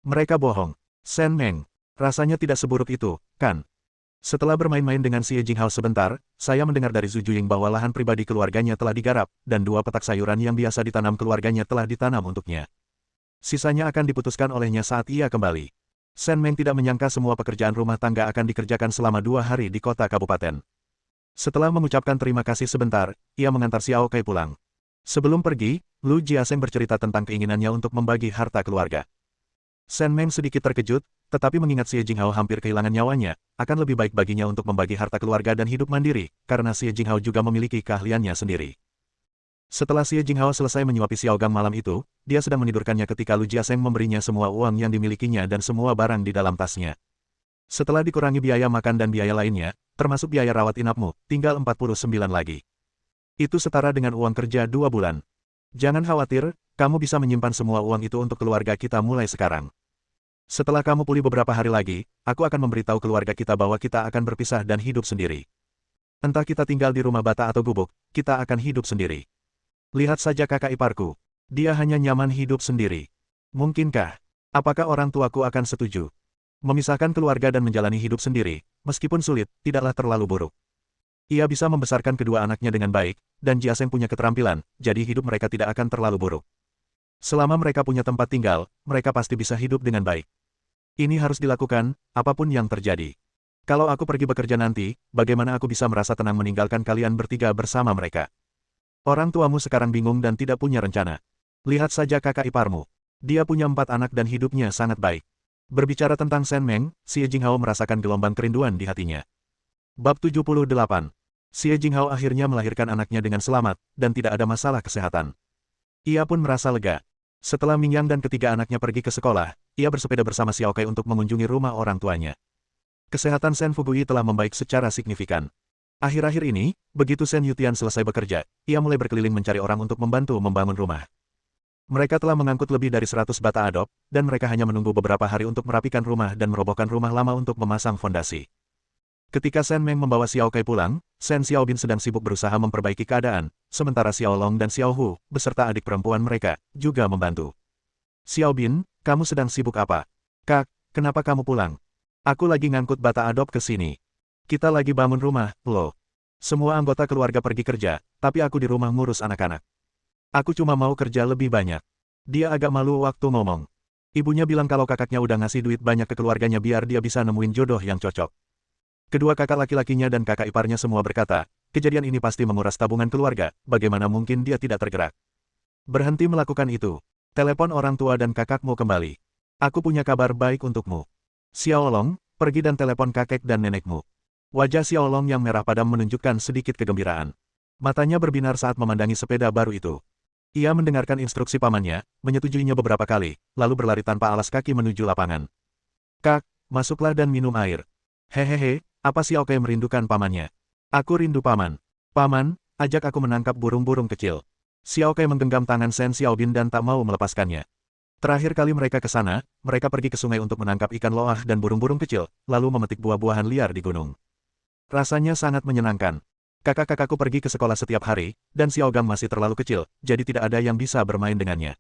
[SPEAKER 1] Mereka bohong. Shen Meng, rasanya tidak seburuk itu, kan? Setelah bermain-main dengan Xie Jinghao sebentar, saya mendengar dari Zhu Juying bahwa lahan pribadi keluarganya telah digarap, dan 2 petak sayuran yang biasa ditanam keluarganya telah ditanam untuknya. Sisanya akan diputuskan olehnya saat ia kembali. Shen Meng tidak menyangka semua pekerjaan rumah tangga akan dikerjakan selama 2 hari di kota kabupaten. Setelah mengucapkan terima kasih sebentar, ia mengantar Xiao Kai pulang. Sebelum pergi, Lu Jiaseng bercerita tentang keinginannya untuk membagi harta keluarga. Shen Meng sedikit terkejut, tetapi mengingat Xie Jinghao hampir kehilangan nyawanya, akan lebih baik baginya untuk membagi harta keluarga dan hidup mandiri, karena Xie Jinghao juga memiliki keahliannya sendiri. Setelah Xie Jinghao selesai menyuapi Xiao Gang malam itu, dia sedang menidurkannya ketika Lu Jiaseng memberinya semua uang yang dimilikinya dan semua barang di dalam tasnya. Setelah dikurangi biaya makan dan biaya lainnya, termasuk biaya rawat inapmu, tinggal 49 lagi. Itu setara dengan uang kerja 2 bulan. Jangan khawatir, kamu bisa menyimpan semua uang itu untuk keluarga kita mulai sekarang. Setelah kamu pulih beberapa hari lagi, aku akan memberitahu keluarga kita bahwa kita akan berpisah dan hidup sendiri. Entah kita tinggal di rumah bata atau gubuk, kita akan hidup sendiri. Lihat saja kakak iparku. Dia hanya nyaman hidup sendiri. Mungkinkah? Apakah orang tuaku akan setuju? Memisahkan keluarga dan menjalani hidup sendiri, meskipun sulit, tidaklah terlalu buruk. Ia bisa membesarkan kedua anaknya dengan baik, dan Jiaseng punya keterampilan, jadi hidup mereka tidak akan terlalu buruk. Selama mereka punya tempat tinggal, mereka pasti bisa hidup dengan baik. Ini harus dilakukan, apapun yang terjadi. Kalau aku pergi bekerja nanti, bagaimana aku bisa merasa tenang meninggalkan kalian bertiga bersama mereka? Orang tuamu sekarang bingung dan tidak punya rencana. Lihat saja kakak iparmu. Dia punya 4 anak dan hidupnya sangat baik. Berbicara tentang Shen Meng, Xie Jinghao merasakan gelombang kerinduan di hatinya. Bab 78. Xie Jinghao akhirnya melahirkan anaknya dengan selamat, dan tidak ada masalah kesehatan. Ia pun merasa lega. Setelah Mingyang dan ketiga anaknya pergi ke sekolah, ia bersepeda bersama Xiao Kai untuk mengunjungi rumah orang tuanya. Kesehatan Shen Fugui telah membaik secara signifikan. Akhir-akhir ini, begitu Shen Yutian selesai bekerja, ia mulai berkeliling mencari orang untuk membantu membangun rumah. Mereka telah mengangkut lebih dari 100 bata adop, dan mereka hanya menunggu beberapa hari untuk merapikan rumah dan merobohkan rumah lama untuk memasang fondasi. Ketika Shen Meng membawa Xiao Kai pulang, Shen Xiaobin sedang sibuk berusaha memperbaiki keadaan, sementara Xiao Long dan Xiao Hu, beserta adik perempuan mereka, juga membantu. Xiaobin, kamu sedang sibuk apa? Kak, kenapa kamu pulang? Aku lagi ngangkut bata adop ke sini. Kita lagi bangun rumah, loh. Semua anggota keluarga pergi kerja, tapi aku di rumah ngurus anak-anak. Aku cuma mau kerja lebih banyak. Dia agak malu waktu ngomong. Ibunya bilang kalau kakaknya udah ngasih duit banyak ke keluarganya biar dia bisa nemuin jodoh yang cocok. Kedua kakak laki-lakinya dan kakak iparnya semua berkata, kejadian ini pasti menguras tabungan keluarga, bagaimana mungkin dia tidak tergerak. Berhenti melakukan itu. Telepon orang tua dan kakakmu kembali. Aku punya kabar baik untukmu. Xiao Long, pergi dan telepon kakek dan nenekmu. Wajah Xiao Long yang merah padam menunjukkan sedikit kegembiraan. Matanya berbinar saat memandangi sepeda baru itu. Ia mendengarkan instruksi pamannya, menyetujuinya beberapa kali, lalu berlari tanpa alas kaki menuju lapangan. Kak, masuklah dan minum air. Hehehe, apa Xiao Kai merindukan pamannya? Aku rindu paman. Paman, ajak aku menangkap burung-burung kecil. Xiao Kai menggenggam tangan Shen Xiaobin dan tak mau melepaskannya. Terakhir kali mereka ke sana, mereka pergi ke sungai untuk menangkap ikan loah dan burung-burung kecil, lalu memetik buah-buahan liar di gunung. Rasanya sangat menyenangkan. Kakak-kakakku pergi ke sekolah setiap hari, dan Xiaogang masih terlalu kecil, jadi tidak ada yang bisa bermain dengannya.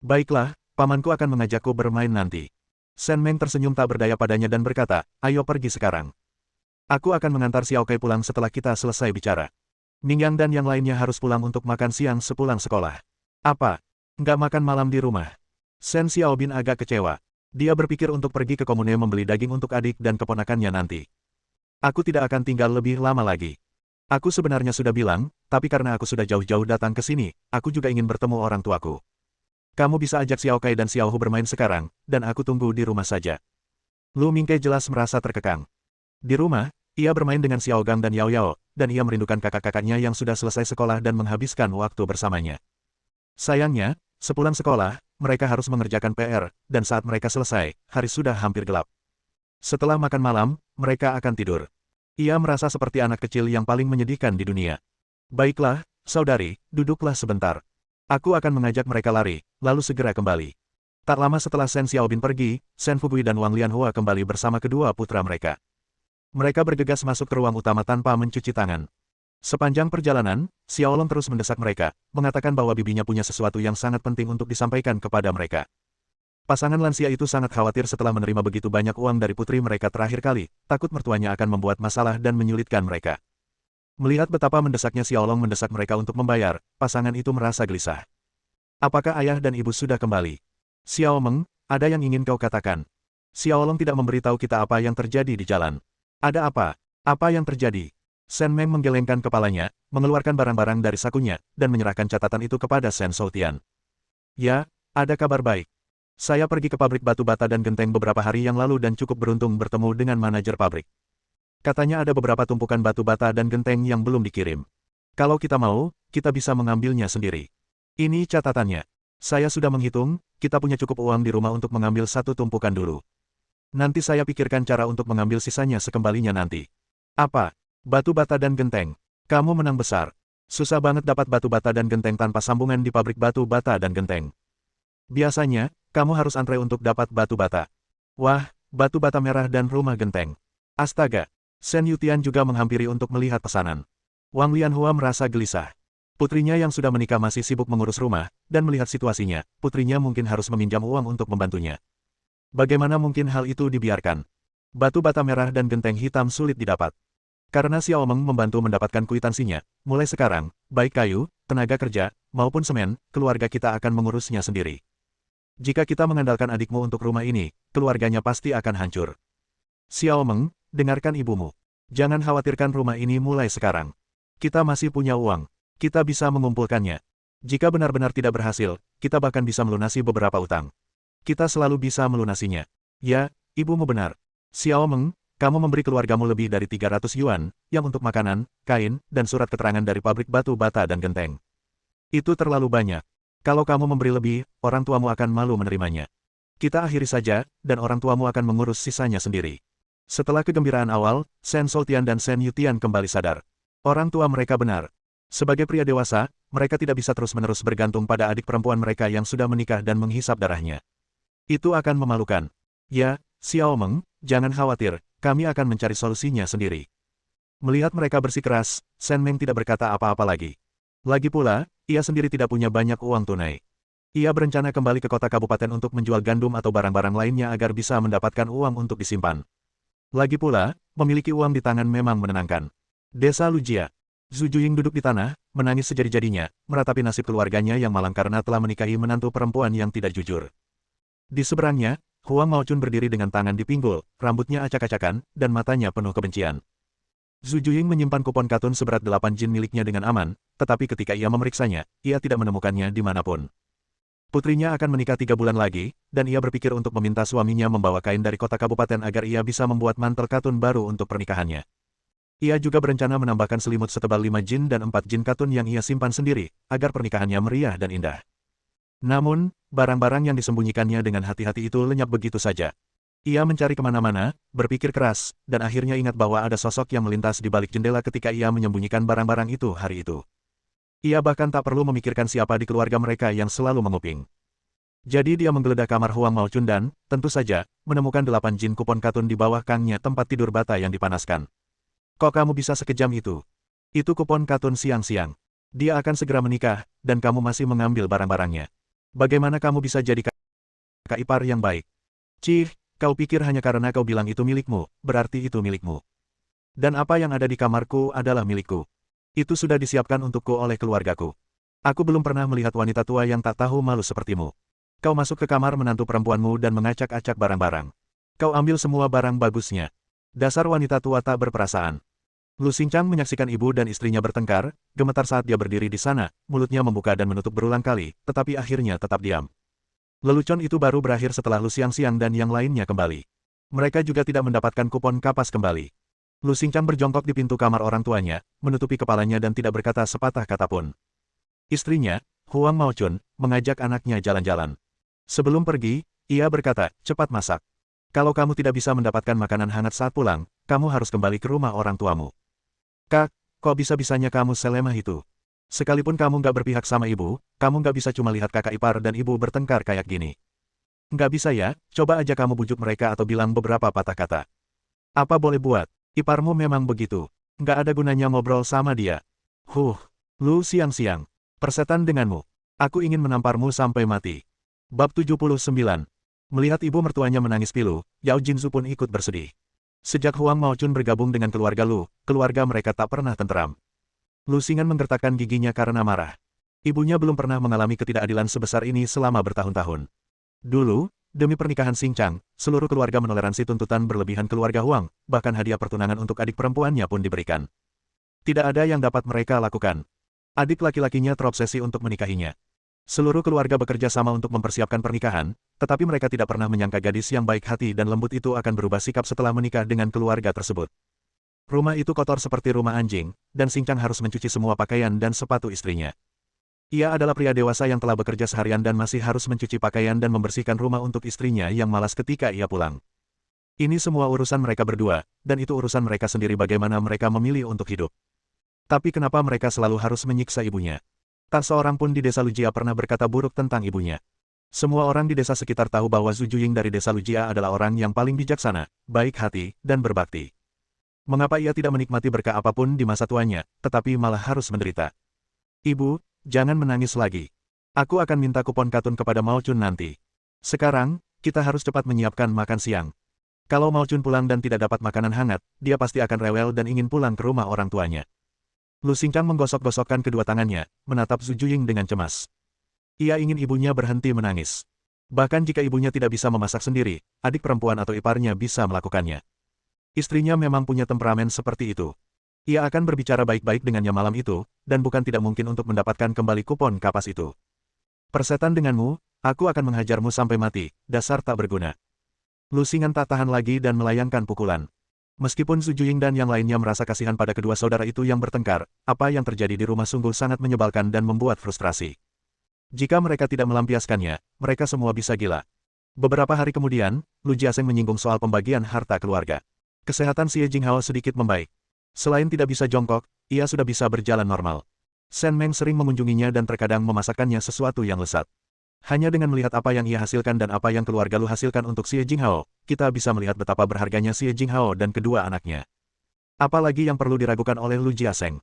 [SPEAKER 1] Baiklah, pamanku akan mengajakku bermain nanti. Shen Meng tersenyum tak berdaya padanya dan berkata, ayo pergi sekarang. Aku akan mengantar Xiao Kai pulang setelah kita selesai bicara. Mingyang dan yang lainnya harus pulang untuk makan siang sepulang sekolah. Apa? Nggak makan malam di rumah? Shen Xiaobin agak kecewa. Dia berpikir untuk pergi ke komune membeli daging untuk adik dan keponakannya nanti. Aku tidak akan tinggal lebih lama lagi. Aku sebenarnya sudah bilang, tapi karena aku sudah jauh-jauh datang ke sini, aku juga ingin bertemu orang tuaku. Kamu bisa ajak Xiao Kai dan Xiao Hu bermain sekarang, dan aku tunggu di rumah saja. Lu Mingke jelas merasa terkekang. Di rumah, ia bermain dengan Xiao Gang dan Yao Yao, dan ia merindukan kakak-kakaknya yang sudah selesai sekolah dan menghabiskan waktu bersamanya. Sayangnya, sepulang sekolah, mereka harus mengerjakan PR, dan saat mereka selesai, hari sudah hampir gelap. Setelah makan malam, mereka akan tidur. Ia merasa seperti anak kecil yang paling menyedihkan di dunia. Baiklah, saudari, duduklah sebentar. Aku akan mengajak mereka lari, lalu segera kembali. Tak lama setelah Shen Xiaobin pergi, Shen Fugui dan Wang Lianhua kembali bersama kedua putra mereka. Mereka bergegas masuk ke ruang utama tanpa mencuci tangan. Sepanjang perjalanan, Xiao Long terus mendesak mereka, mengatakan bahwa bibinya punya sesuatu yang sangat penting untuk disampaikan kepada mereka. Pasangan lansia itu sangat khawatir setelah menerima begitu banyak uang dari putri mereka terakhir kali, takut mertuanya akan membuat masalah dan menyulitkan mereka. Melihat betapa mendesaknya Xiao Long mendesak mereka untuk membayar, pasangan itu merasa gelisah. Apakah ayah dan ibu sudah kembali? Xiao Meng, ada yang ingin kau katakan? Xiao Long tidak memberitahu kita apa yang terjadi di jalan. Ada apa? Apa yang terjadi? Shen Meng menggelengkan kepalanya, mengeluarkan barang-barang dari sakunya, dan menyerahkan catatan itu kepada Shen Shoutian. Ya, ada kabar baik. Saya pergi ke pabrik batu bata dan genteng beberapa hari yang lalu dan cukup beruntung bertemu dengan manajer pabrik. Katanya ada beberapa tumpukan batu bata dan genteng yang belum dikirim. Kalau kita mau, kita bisa mengambilnya sendiri. Ini catatannya. Saya sudah menghitung, kita punya cukup uang di rumah untuk mengambil satu tumpukan dulu. Nanti saya pikirkan cara untuk mengambil sisanya sekembalinya nanti. Apa? Batu bata dan genteng. Kamu menang besar. Susah banget dapat batu bata dan genteng tanpa sambungan di pabrik batu bata dan genteng. Biasanya, kamu harus antre untuk dapat batu bata. Wah, batu bata merah dan rumah genteng. Astaga, Shen Yutian juga menghampiri untuk melihat pesanan. Wang Lianhua merasa gelisah. Putrinya yang sudah menikah masih sibuk mengurus rumah, dan melihat situasinya, putrinya mungkin harus meminjam uang untuk membantunya. Bagaimana mungkin hal itu dibiarkan? Batu bata merah dan genteng hitam sulit didapat. Karena Xiao Meng membantu mendapatkan kwitansinya, mulai sekarang, baik kayu, tenaga kerja, maupun semen, keluarga kita akan mengurusnya sendiri. Jika kita mengandalkan adikmu untuk rumah ini, keluarganya pasti akan hancur. Xiao Meng, dengarkan ibumu. Jangan khawatirkan rumah ini mulai sekarang. Kita masih punya uang. Kita bisa mengumpulkannya. Jika benar-benar tidak berhasil, kita bahkan bisa melunasi beberapa utang. Kita selalu bisa melunasinya. Ya, ibumu benar. Xiao Meng, kamu memberi keluargamu lebih dari 300 yuan, yang untuk makanan, kain, dan surat keterangan dari pabrik batu bata dan genteng. Itu terlalu banyak. Kalau kamu memberi lebih, orang tuamu akan malu menerimanya. Kita akhiri saja, dan orang tuamu akan mengurus sisanya sendiri. Setelah kegembiraan awal, Shen Soutian dan Shen Yutian kembali sadar. Orang tua mereka benar. Sebagai pria dewasa, mereka tidak bisa terus-menerus bergantung pada adik perempuan mereka yang sudah menikah dan menghisap darahnya. Itu akan memalukan. Ya, Xiao Meng, jangan khawatir, kami akan mencari solusinya sendiri. Melihat mereka bersikeras, Shen Meng tidak berkata apa-apa lagi. Lagi pula, ia sendiri tidak punya banyak uang tunai. Ia berencana kembali ke kota kabupaten untuk menjual gandum atau barang-barang lainnya agar bisa mendapatkan uang untuk disimpan. Lagi pula, memiliki uang di tangan memang menenangkan. Desa Lujia. Zhu Juying duduk di tanah, menangis sejadi-jadinya, meratapi nasib keluarganya yang malang karena telah menikahi menantu perempuan yang tidak jujur. Di seberangnya, Huang Maochun berdiri dengan tangan di pinggul, rambutnya acak-acakan, dan matanya penuh kebencian. Zhu Juying menyimpan kupon katun seberat 8 jin miliknya dengan aman, tetapi ketika ia memeriksanya, ia tidak menemukannya dimanapun. Putrinya akan menikah 3 bulan lagi, dan ia berpikir untuk meminta suaminya membawa kain dari kota kabupaten agar ia bisa membuat mantel katun baru untuk pernikahannya. Ia juga berencana menambahkan selimut setebal 5 jin dan 4 jin katun yang ia simpan sendiri, agar pernikahannya meriah dan indah. Namun, barang-barang yang disembunyikannya dengan hati-hati itu lenyap begitu saja. Ia mencari kemana-mana, berpikir keras, dan akhirnya ingat bahwa ada sosok yang melintas di balik jendela ketika ia menyembunyikan barang-barang itu hari itu. Ia bahkan tak perlu memikirkan siapa di keluarga mereka yang selalu menguping. Jadi dia menggeledah kamar Huang Maochun dan, tentu saja, menemukan 8 jin kupon katun di bawah kangnya tempat tidur bata yang dipanaskan. Kok kamu bisa sekejam itu? Itu kupon katun siang-siang. Dia akan segera menikah, dan kamu masih mengambil barang-barangnya. Bagaimana kamu bisa jadi kakak ipar yang baik? Cih, kau pikir hanya karena kau bilang itu milikmu, berarti itu milikmu. Dan apa yang ada di kamarku adalah milikku. Itu sudah disiapkan untukku oleh keluargaku. Aku belum pernah melihat wanita tua yang tak tahu malu sepertimu. Kau masuk ke kamar menantu perempuanmu dan mengacak-acak barang-barang. Kau ambil semua barang bagusnya. Dasar wanita tua tak berperasaan. Lu Xingchang menyaksikan ibu dan istrinya bertengkar, gemetar saat dia berdiri di sana, mulutnya membuka dan menutup berulang kali, tetapi akhirnya tetap diam. Lelucon itu baru berakhir setelah Lu Xiangxiang dan yang lainnya kembali. Mereka juga tidak mendapatkan kupon kapas kembali. Lu Xingchang berjongkok di pintu kamar orang tuanya, menutupi kepalanya dan tidak berkata sepatah kata pun. Istrinya, Huang Maochun, mengajak anaknya jalan-jalan. Sebelum pergi, ia berkata, cepat masak. Kalau kamu tidak bisa mendapatkan makanan hangat saat pulang, kamu harus kembali ke rumah orang tuamu. Kak, kok bisa-bisanya kamu selemah itu? Sekalipun kamu nggak berpihak sama ibu, kamu nggak bisa cuma lihat kakak ipar dan ibu bertengkar kayak gini. Nggak bisa ya, coba aja kamu bujuk mereka atau bilang beberapa patah kata. Apa boleh buat? Iparmu memang begitu. Nggak ada gunanya ngobrol sama dia. Lu Xiangxiang. Persetan denganmu. Aku ingin menamparmu sampai mati. Bab 79. Melihat ibu mertuanya menangis pilu, Yao Jinzu pun ikut bersedih. Sejak Huang Maochun bergabung dengan keluarga Lu, keluarga mereka tak pernah tenteram. Lu Xingan menggertakkan giginya karena marah. Ibunya belum pernah mengalami ketidakadilan sebesar ini selama bertahun-tahun. Dulu, demi pernikahan Xingchang, seluruh keluarga menoleransi tuntutan berlebihan keluarga Huang, bahkan hadiah pertunangan untuk adik perempuannya pun diberikan. Tidak ada yang dapat mereka lakukan. Adik laki-lakinya terobsesi untuk menikahinya. Seluruh keluarga bekerja sama untuk mempersiapkan pernikahan, tetapi mereka tidak pernah menyangka gadis yang baik hati dan lembut itu akan berubah sikap setelah menikah dengan keluarga tersebut. Rumah itu kotor seperti rumah anjing, dan Xingchang harus mencuci semua pakaian dan sepatu istrinya. Ia adalah pria dewasa yang telah bekerja seharian dan masih harus mencuci pakaian dan membersihkan rumah untuk istrinya yang malas ketika ia pulang. Ini semua urusan mereka berdua, dan itu urusan mereka sendiri bagaimana mereka memilih untuk hidup. Tapi kenapa mereka selalu harus menyiksa ibunya? Tak seorang pun di desa Lujia pernah berkata buruk tentang ibunya. Semua orang di desa sekitar tahu bahwa Zhu Juying dari desa Lujia adalah orang yang paling bijaksana, baik hati, dan berbakti. Mengapa ia tidak menikmati berkah apapun di masa tuanya, tetapi malah harus menderita? Ibu, jangan menangis lagi. Aku akan minta kupon katun kepada Mao Chun nanti. Sekarang, kita harus cepat menyiapkan makan siang. Kalau Mao Chun pulang dan tidak dapat makanan hangat, dia pasti akan rewel dan ingin pulang ke rumah orang tuanya. Lu Xingchang menggosok-gosokkan kedua tangannya, menatap Zhu Juying dengan cemas. Ia ingin ibunya berhenti menangis. Bahkan jika ibunya tidak bisa memasak sendiri, adik perempuan atau iparnya bisa melakukannya. Istrinya memang punya temperamen seperti itu. Ia akan berbicara baik-baik dengannya malam itu, dan bukan tidak mungkin untuk mendapatkan kembali kupon kapas itu. Persetan denganmu, aku akan menghajarmu sampai mati, dasar tak berguna. Lu Xing'an tak tahan lagi dan melayangkan pukulan. Meskipun Zhu Juying dan yang lainnya merasa kasihan pada kedua saudara itu yang bertengkar, apa yang terjadi di rumah sungguh sangat menyebalkan dan membuat frustrasi. Jika mereka tidak melampiaskannya, mereka semua bisa gila. Beberapa hari kemudian, Lu Jiaseng menyinggung soal pembagian harta keluarga. Kesehatan Xie Jinghao sedikit membaik. Selain tidak bisa jongkok, ia sudah bisa berjalan normal. Shen Meng sering mengunjunginya dan terkadang memasakkannya sesuatu yang lezat. Hanya dengan melihat apa yang ia hasilkan dan apa yang keluarga Lu hasilkan untuk Xie Jinghao, kita bisa melihat betapa berharganya Xie Jinghao dan kedua anaknya. Apalagi yang perlu diragukan oleh Lu Jiaseng.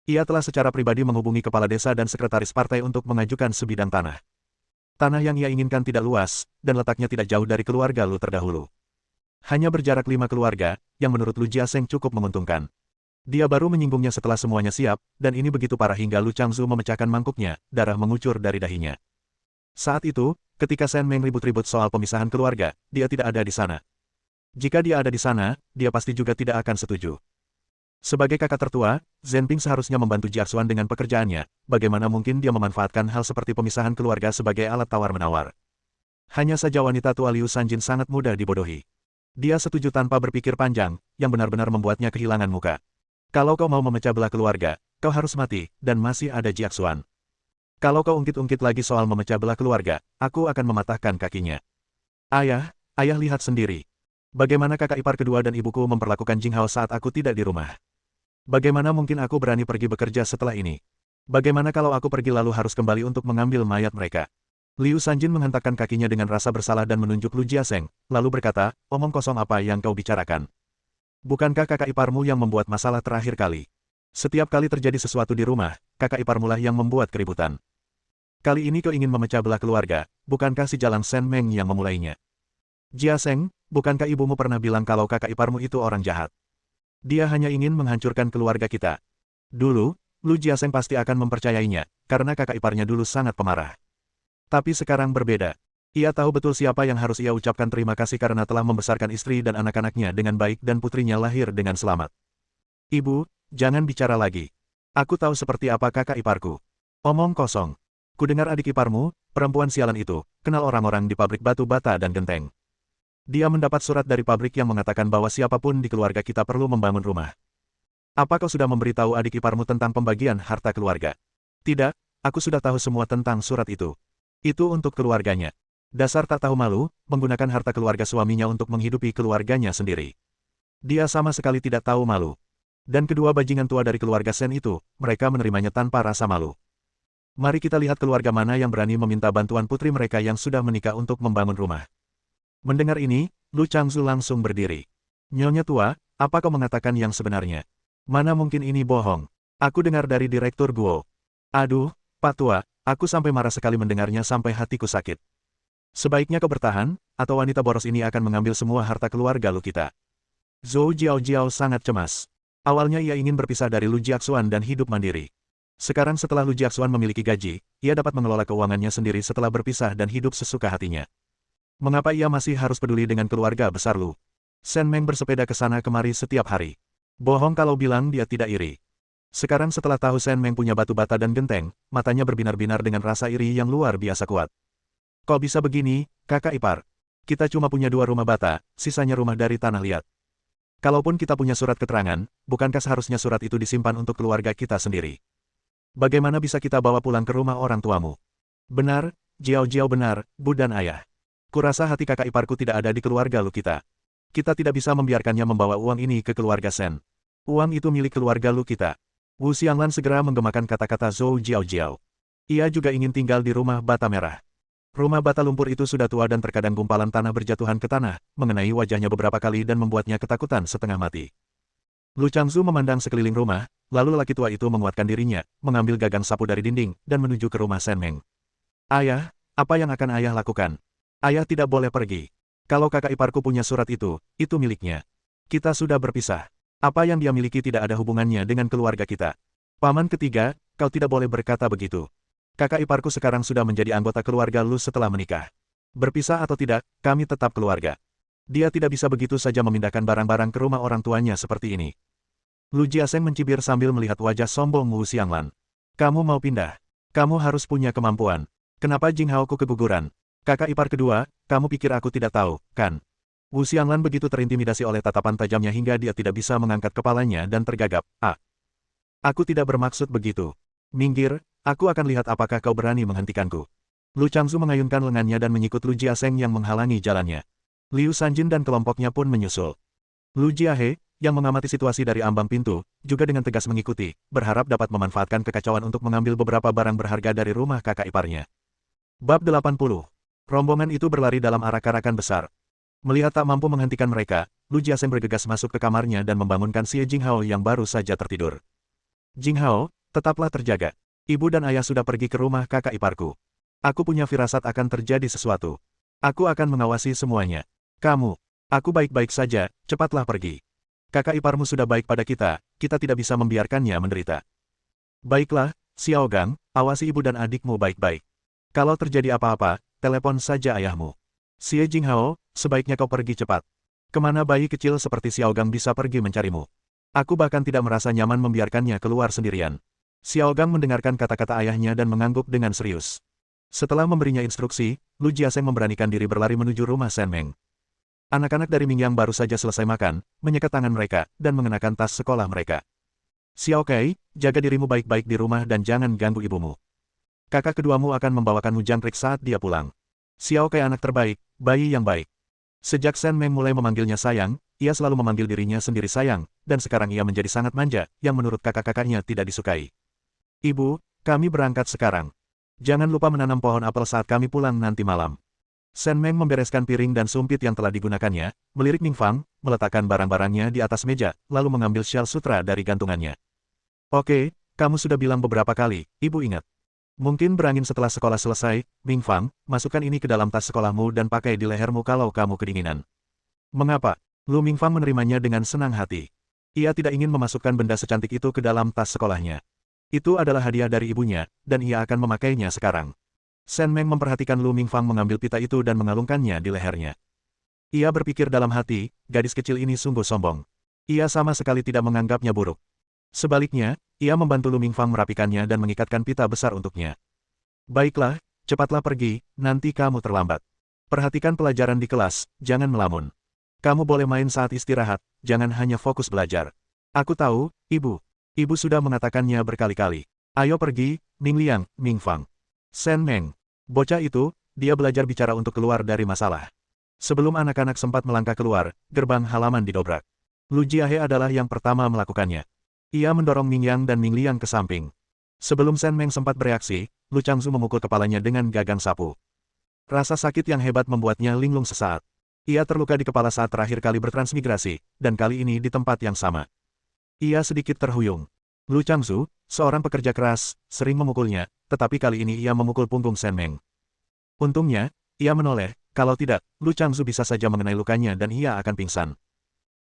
[SPEAKER 1] Ia telah secara pribadi menghubungi kepala desa dan sekretaris partai untuk mengajukan sebidang tanah. Tanah yang ia inginkan tidak luas, dan letaknya tidak jauh dari keluarga Lu terdahulu. Hanya berjarak 5 keluarga, yang menurut Lu Jiaseng cukup menguntungkan. Dia baru menyinggungnya setelah semuanya siap, dan ini begitu parah hingga Lu Changzu memecahkan mangkuknya, darah mengucur dari dahinya. Saat itu, ketika Shen Meng ribut-ribut soal pemisahan keluarga, dia tidak ada di sana. Jika dia ada di sana, dia pasti juga tidak akan setuju. Sebagai kakak tertua, Zhen Ping seharusnya membantu Jiaxuan dengan pekerjaannya, bagaimana mungkin dia memanfaatkan hal seperti pemisahan keluarga sebagai alat tawar-menawar. Hanya saja wanita tua Liu Sanjin sangat mudah dibodohi. Dia setuju tanpa berpikir panjang, yang benar-benar membuatnya kehilangan muka. Kalau kau mau memecah belah keluarga, kau harus mati, dan masih ada Jiaxuan. Kalau kau ungkit-ungkit lagi soal memecah belah keluarga, aku akan mematahkan kakinya. Ayah lihat sendiri. Bagaimana kakak ipar kedua dan ibuku memperlakukan Jinghao saat aku tidak di rumah. Bagaimana mungkin aku berani pergi bekerja setelah ini? Bagaimana kalau aku pergi lalu harus kembali untuk mengambil mayat mereka? Liu Sanjin menghentakkan kakinya dengan rasa bersalah dan menunjuk Lu Jiaseng, lalu berkata, omong kosong apa yang kau bicarakan? Bukankah kakak iparmu yang membuat masalah terakhir kali? Setiap kali terjadi sesuatu di rumah, kakak iparmu lah yang membuat keributan. Kali ini kau ingin memecah belah keluarga, bukankah si jalan Shen Meng yang memulainya? Jiaseng, bukankah ibumu pernah bilang kalau kakak iparmu itu orang jahat? Dia hanya ingin menghancurkan keluarga kita. Dulu, Lu Jiaseng pasti akan mempercayainya, karena kakak iparnya dulu sangat pemarah. Tapi sekarang berbeda. Ia tahu betul siapa yang harus ia ucapkan terima kasih karena telah membesarkan istri dan anak-anaknya dengan baik dan putrinya lahir dengan selamat. Ibu, jangan bicara lagi. Aku tahu seperti apa kakak iparku. Omong kosong. Kudengar adik iparmu, perempuan sialan itu, kenal orang-orang di pabrik batu bata dan genteng. Dia mendapat surat dari pabrik yang mengatakan bahwa siapapun di keluarga kita perlu membangun rumah. Apa kau sudah memberitahu adik iparmu tentang pembagian harta keluarga? Tidak, aku sudah tahu semua tentang surat itu. Itu untuk keluarganya. Dasar tak tahu malu, menggunakan harta keluarga suaminya untuk menghidupi keluarganya sendiri. Dia sama sekali tidak tahu malu. Dan kedua bajingan tua dari keluarga Shen itu, mereka menerimanya tanpa rasa malu. Mari kita lihat keluarga mana yang berani meminta bantuan putri mereka yang sudah menikah untuk membangun rumah. Mendengar ini, Lu Changzu langsung berdiri. Nyonya tua, apa kau mengatakan yang sebenarnya? Mana mungkin ini bohong? Aku dengar dari Direktur Guo. Aduh, Pak Tua, aku sampai marah sekali mendengarnya sampai hatiku sakit. Sebaiknya kau bertahan, atau wanita boros ini akan mengambil semua harta keluarga Lu kita. Zhou Jiao sangat cemas. Awalnya ia ingin berpisah dari Lu Jiaxuan dan hidup mandiri. Sekarang setelah Lu Jiaxuan memiliki gaji, ia dapat mengelola keuangannya sendiri setelah berpisah dan hidup sesuka hatinya. Mengapa ia masih harus peduli dengan keluarga besar Lu? Shen Meng bersepeda ke sana kemari setiap hari. Bohong kalau bilang dia tidak iri. Sekarang setelah tahu Shen Meng punya batu bata dan genteng, matanya berbinar-binar dengan rasa iri yang luar biasa kuat. Kok bisa begini, kakak ipar? Kita cuma punya 2 rumah bata, sisanya rumah dari tanah liat. Kalaupun kita punya surat keterangan, bukankah seharusnya surat itu disimpan untuk keluarga kita sendiri? Bagaimana bisa kita bawa pulang ke rumah orang tuamu? Benar, Jiao benar, Bu dan Ayah. Kurasa hati kakak iparku tidak ada di keluarga Lu kita. Kita tidak bisa membiarkannya membawa uang ini ke keluarga Shen. Uang itu milik keluarga Lu kita. Wu Xianglan segera menggemakan kata-kata Zhou Jiao. Ia juga ingin tinggal di rumah bata merah. Rumah bata lumpur itu sudah tua dan terkadang gumpalan tanah berjatuhan ke tanah, mengenai wajahnya beberapa kali dan membuatnya ketakutan setengah mati. Lu Changzu memandang sekeliling rumah, lalu lelaki tua itu menguatkan dirinya, mengambil gagang sapu dari dinding, dan menuju ke rumah Shen Meng. Ayah, apa yang akan ayah lakukan? Ayah tidak boleh pergi. Kalau kakak iparku punya surat itu miliknya. Kita sudah berpisah. Apa yang dia miliki tidak ada hubungannya dengan keluarga kita. Paman ketiga, kau tidak boleh berkata begitu. Kakak iparku sekarang sudah menjadi anggota keluarga Lu setelah menikah. Berpisah atau tidak, kami tetap keluarga. Dia tidak bisa begitu saja memindahkan barang-barang ke rumah orang tuanya seperti ini. Lu Jiaseng mencibir sambil melihat wajah sombong Wu Xianglan. Kamu mau pindah? Kamu harus punya kemampuan. Kenapa Jing Haoku keguguran? Kakak ipar kedua, kamu pikir aku tidak tahu, kan? Wu Xianglan begitu terintimidasi oleh tatapan tajamnya hingga dia tidak bisa mengangkat kepalanya dan tergagap. Aku tidak bermaksud begitu. Minggir, aku akan lihat apakah kau berani menghentikanku. Lu Changzu mengayunkan lengannya dan menyikut Lu Jiaseng yang menghalangi jalannya. Liu Sanjin dan kelompoknya pun menyusul. Lu Jiahe, yang mengamati situasi dari ambang pintu, juga dengan tegas mengikuti, berharap dapat memanfaatkan kekacauan untuk mengambil beberapa barang berharga dari rumah kakak iparnya. Bab 80. Rombongan itu berlari dalam arak-arakan besar. Melihat tak mampu menghentikan mereka, Lu Jiaseng bergegas masuk ke kamarnya dan membangunkan Xie Jinghao yang baru saja tertidur. Jinghao, tetaplah terjaga. Ibu dan ayah sudah pergi ke rumah kakak iparku. Aku punya firasat akan terjadi sesuatu. Aku akan mengawasi semuanya. Aku baik-baik saja, cepatlah pergi. Kakak iparmu sudah baik pada kita, kita tidak bisa membiarkannya menderita. Baiklah, Xiao Gang, awasi ibu dan adikmu baik-baik. Kalau terjadi apa-apa, telepon saja ayahmu. Xie Jinghao, sebaiknya kau pergi cepat. Kemana bayi kecil seperti Xiao Gang bisa pergi mencarimu? Aku bahkan tidak merasa nyaman membiarkannya keluar sendirian. Xiao Gang mendengarkan kata-kata ayahnya dan mengangguk dengan serius. Setelah memberinya instruksi, Lu Jiaseng memberanikan diri berlari menuju rumah Shen Meng. Anak-anak dari Mingyang baru saja selesai makan, menyekat tangan mereka, dan mengenakan tas sekolah mereka. Xiao Kai, jaga dirimu baik-baik di rumah dan jangan ganggu ibumu. Kakak keduamu akan membawakanmu jangkrik saat dia pulang. Xiao Kai anak terbaik, bayi yang baik. Sejak Shen Meng mulai memanggilnya sayang, ia selalu memanggil dirinya sendiri sayang, dan sekarang ia menjadi sangat manja, yang menurut kakak-kakaknya tidak disukai. Ibu, kami berangkat sekarang. Jangan lupa menanam pohon apel saat kami pulang nanti malam. Shen Meng membereskan piring dan sumpit yang telah digunakannya, melirik Ning Fang, meletakkan barang-barangnya di atas meja, lalu mengambil syal sutra dari gantungannya. Oke, kamu sudah bilang beberapa kali, ibu ingat. Mungkin berangin setelah sekolah selesai, Ning Fang, masukkan ini ke dalam tas sekolahmu dan pakai di lehermu kalau kamu kedinginan. Mengapa? Lu Mingfang menerimanya dengan senang hati. Ia tidak ingin memasukkan benda secantik itu ke dalam tas sekolahnya. Itu adalah hadiah dari ibunya, dan ia akan memakainya sekarang. Shen Meng memperhatikan Lu Mingfang mengambil pita itu dan mengalungkannya di lehernya. Ia berpikir dalam hati, gadis kecil ini sungguh sombong. Ia sama sekali tidak menganggapnya buruk. Sebaliknya, ia membantu Lu Mingfang merapikannya dan mengikatkan pita besar untuknya. Baiklah, cepatlah pergi, nanti kamu terlambat. Perhatikan pelajaran di kelas, jangan melamun. Kamu boleh main saat istirahat, jangan hanya fokus belajar. Aku tahu, ibu. Ibu sudah mengatakannya berkali-kali. Ayo pergi, Ning Liang, Mingfang. Shen Meng. Bocah itu, dia belajar bicara untuk keluar dari masalah. Sebelum anak-anak sempat melangkah keluar, gerbang halaman didobrak. Lu Jiahe adalah yang pertama melakukannya. Ia mendorong Ming Yang dan Ming Liang ke samping. Sebelum Shen Meng sempat bereaksi, Lu Changzu memukul kepalanya dengan gagang sapu. Rasa sakit yang hebat membuatnya linglung sesaat. Ia terluka di kepala saat terakhir kali bertransmigrasi, dan kali ini di tempat yang sama. Ia sedikit terhuyung. Lu Changzu, seorang pekerja keras, sering memukulnya, tetapi kali ini ia memukul punggung Shen Meng. Untungnya, ia menoleh, kalau tidak, Lu Changzu bisa saja mengenai lukanya dan ia akan pingsan.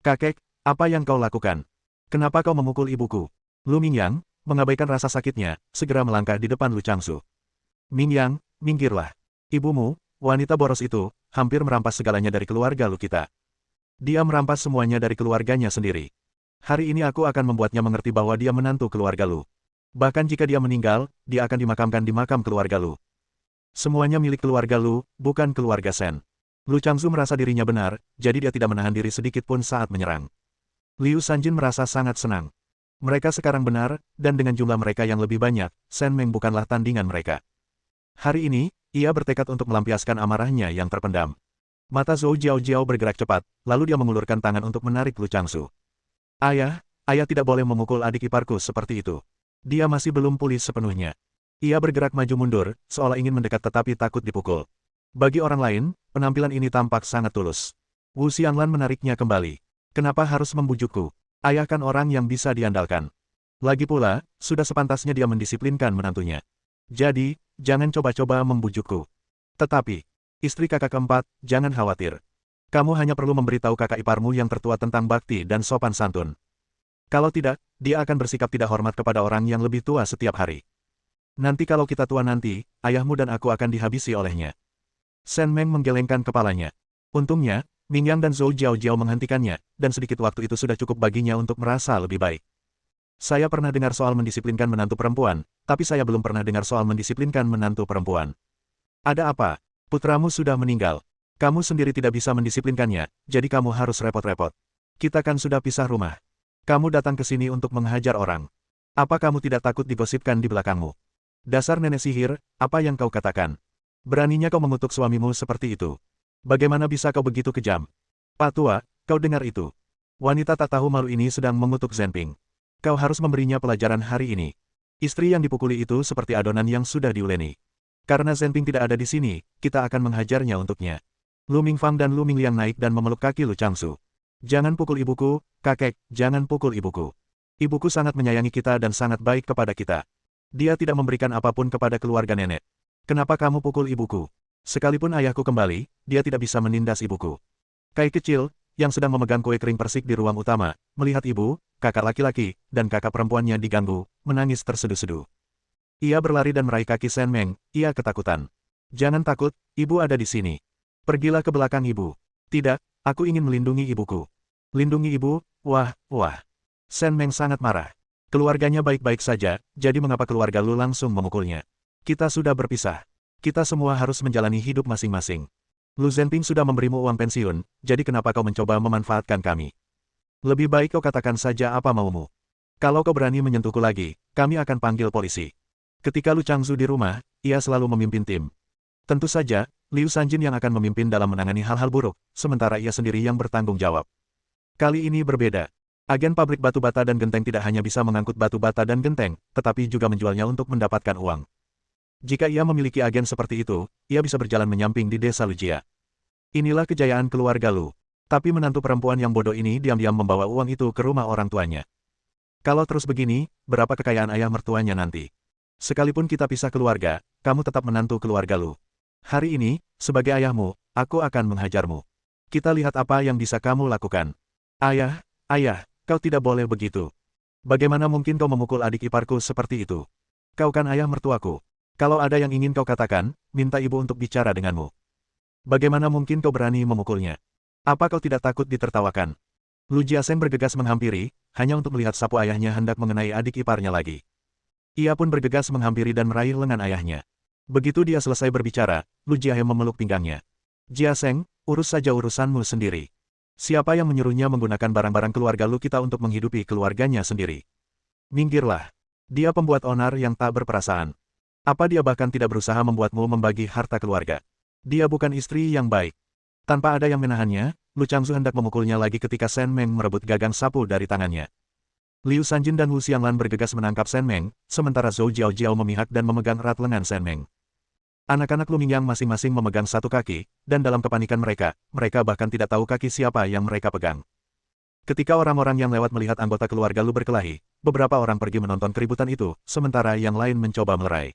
[SPEAKER 1] Kakek, apa yang kau lakukan? Kenapa kau memukul ibuku? Lu Mingyang, mengabaikan rasa sakitnya, segera melangkah di depan Lu Changzu. Mingyang, minggirlah. Ibumu, wanita boros itu, hampir merampas segalanya dari keluarga Lu kita. Dia merampas semuanya dari keluarganya sendiri. Hari ini aku akan membuatnya mengerti bahwa dia menantu keluarga Lu. Bahkan jika dia meninggal, dia akan dimakamkan di makam keluarga Lu. Semuanya milik keluarga Lu, bukan keluarga Shen. Lu Changzu merasa dirinya benar, jadi dia tidak menahan diri sedikit pun saat menyerang. Liu Sanjin merasa sangat senang. Mereka sekarang benar, dan dengan jumlah mereka yang lebih banyak, Shen Meng bukanlah tandingan mereka. Hari ini, ia bertekad untuk melampiaskan amarahnya yang terpendam. Mata Zhou Jiao bergerak cepat, lalu dia mengulurkan tangan untuk menarik Lu Changzu. Ayah tidak boleh memukul adik iparku seperti itu. Dia masih belum pulih sepenuhnya. Ia bergerak maju mundur, seolah ingin mendekat tetapi takut dipukul. Bagi orang lain, penampilan ini tampak sangat tulus. Wu Xianglan menariknya kembali. Kenapa harus membujukku? Ayah kan orang yang bisa diandalkan. Lagi pula, sudah sepantasnya dia mendisiplinkan menantunya. Jadi, jangan coba-coba membujukku. Tetapi, istri kakak keempat, jangan khawatir. Kamu hanya perlu memberitahu kakak iparmu yang tertua tentang bakti dan sopan santun. Kalau tidak, dia akan bersikap tidak hormat kepada orang yang lebih tua setiap hari. Nanti kalau kita tua nanti, ayahmu dan aku akan dihabisi olehnya. Shen Meng menggelengkan kepalanya. Untungnya, Ming Yang dan Zhou Jiaojiao menghentikannya, dan sedikit waktu itu sudah cukup baginya untuk merasa lebih baik. Saya pernah dengar soal mendisiplinkan menantu perempuan, tapi saya belum pernah dengar soal mendisiplinkan menantu perempuan. Ada apa? Putramu sudah meninggal. Kamu sendiri tidak bisa mendisiplinkannya, jadi kamu harus repot-repot. Kita kan sudah pisah rumah. Kamu datang ke sini untuk menghajar orang. Apa kamu tidak takut digosipkan di belakangmu? Dasar nenek sihir, apa yang kau katakan? Beraninya kau mengutuk suamimu seperti itu. Bagaimana bisa kau begitu kejam? Pak Tua, kau dengar itu. Wanita tak tahu malu ini sedang mengutuk Zhenping. Kau harus memberinya pelajaran hari ini. Istri yang dipukuli itu seperti adonan yang sudah diuleni. Karena Zhenping tidak ada di sini, kita akan menghajarnya untuknya. Lu Mingfang dan Lu Mingliang naik dan memeluk kaki Lu Changsu. Jangan pukul ibuku, kakek, jangan pukul ibuku. Ibuku sangat menyayangi kita dan sangat baik kepada kita. Dia tidak memberikan apapun kepada keluarga nenek. Kenapa kamu pukul ibuku? Sekalipun ayahku kembali, dia tidak bisa menindas ibuku. Kai kecil, yang sedang memegang kue kering persik di ruang utama, melihat ibu, kakak laki-laki, dan kakak perempuannya diganggu, menangis terseduh-seduh. Ia berlari dan meraih kaki Shen Meng, ia ketakutan. Jangan takut, ibu ada di sini. Pergilah ke belakang ibu. Tidak, aku ingin melindungi ibuku. Lindungi ibu, wah, wah. Shen Meng sangat marah. Keluarganya baik-baik saja, jadi mengapa keluarga Lu langsung memukulnya? Kita sudah berpisah. Kita semua harus menjalani hidup masing-masing. Lu Zhenping sudah memberimu uang pensiun, jadi kenapa kau mencoba memanfaatkan kami? Lebih baik kau katakan saja apa maumu. Kalau kau berani menyentuhku lagi, kami akan panggil polisi. Ketika Lu Changzu di rumah, ia selalu memimpin tim. Tentu saja, Liu Sanjin yang akan memimpin dalam menangani hal-hal buruk, sementara ia sendiri yang bertanggung jawab. Kali ini berbeda. Agen pabrik batu bata dan genteng tidak hanya bisa mengangkut batu bata dan genteng, tetapi juga menjualnya untuk mendapatkan uang. Jika ia memiliki agen seperti itu, ia bisa berjalan menyamping di desa Lujia. Inilah kejayaan keluarga Lu. Tapi menantu perempuan yang bodoh ini diam-diam membawa uang itu ke rumah orang tuanya. Kalau terus begini, berapa kekayaan ayah mertuanya nanti? Sekalipun kita pisah keluarga, kamu tetap menantu keluarga Lu. Hari ini, sebagai ayahmu, aku akan menghajarmu. Kita lihat apa yang bisa kamu lakukan. Ayah, kau tidak boleh begitu. Bagaimana mungkin kau memukul adik iparku seperti itu? Kau kan ayah mertuaku. Kalau ada yang ingin kau katakan, minta ibu untuk bicara denganmu. Bagaimana mungkin kau berani memukulnya? Apa kau tidak takut ditertawakan? Lu Jiaseng bergegas menghampiri, hanya untuk melihat sapu ayahnya hendak mengenai adik iparnya lagi. Ia pun bergegas menghampiri dan meraih lengan ayahnya. Begitu dia selesai berbicara, Lu Jiahe memeluk pinggangnya. Jiaseng, urus saja urusanmu sendiri. Siapa yang menyuruhnya menggunakan barang-barang keluarga Lu kita untuk menghidupi keluarganya sendiri? Minggirlah. Dia pembuat onar yang tak berperasaan. Apa dia bahkan tidak berusaha membuatmu membagi harta keluarga? Dia bukan istri yang baik. Tanpa ada yang menahannya, Lu Changzu hendak memukulnya lagi ketika Shen Meng merebut gagang sapu dari tangannya. Liu Sanjin dan Wu Xianglan bergegas menangkap Shen Meng, sementara Zhou Jiaojiao memihak dan memegang erat lengan Shen Meng. Anak-anak Lu Mingyang masing-masing memegang satu kaki, dan dalam kepanikan mereka bahkan tidak tahu kaki siapa yang mereka pegang. Ketika orang-orang yang lewat melihat anggota keluarga Lu berkelahi, beberapa orang pergi menonton keributan itu, sementara yang lain mencoba melerai.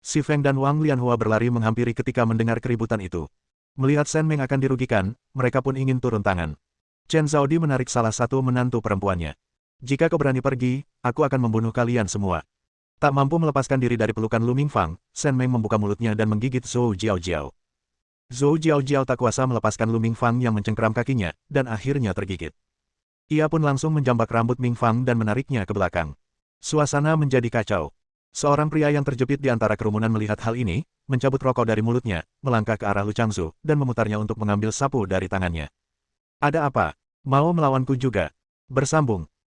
[SPEAKER 1] Si Feng dan Wang Lianhua berlari menghampiri ketika mendengar keributan itu. Melihat Shen Meng akan dirugikan, mereka pun ingin turun tangan. Chen Zhaodi menarik salah satu menantu perempuannya. Jika kau berani pergi, aku akan membunuh kalian semua. Tak mampu melepaskan diri dari pelukan Lu Mingfang, Shen Meng membuka mulutnya dan menggigit Zhou Jiaojiao. Zhou Jiaojiao tak kuasa melepaskan Lu Mingfang yang mencengkeram kakinya, dan akhirnya tergigit. Ia pun langsung menjambak rambut Mingfang dan menariknya ke belakang. Suasana menjadi kacau. Seorang pria yang terjepit di antara kerumunan melihat hal ini, mencabut rokok dari mulutnya, melangkah ke arah Lu Changzu, dan memutarnya untuk mengambil sapu dari tangannya. Ada apa? Mau melawanku juga? Bersambung.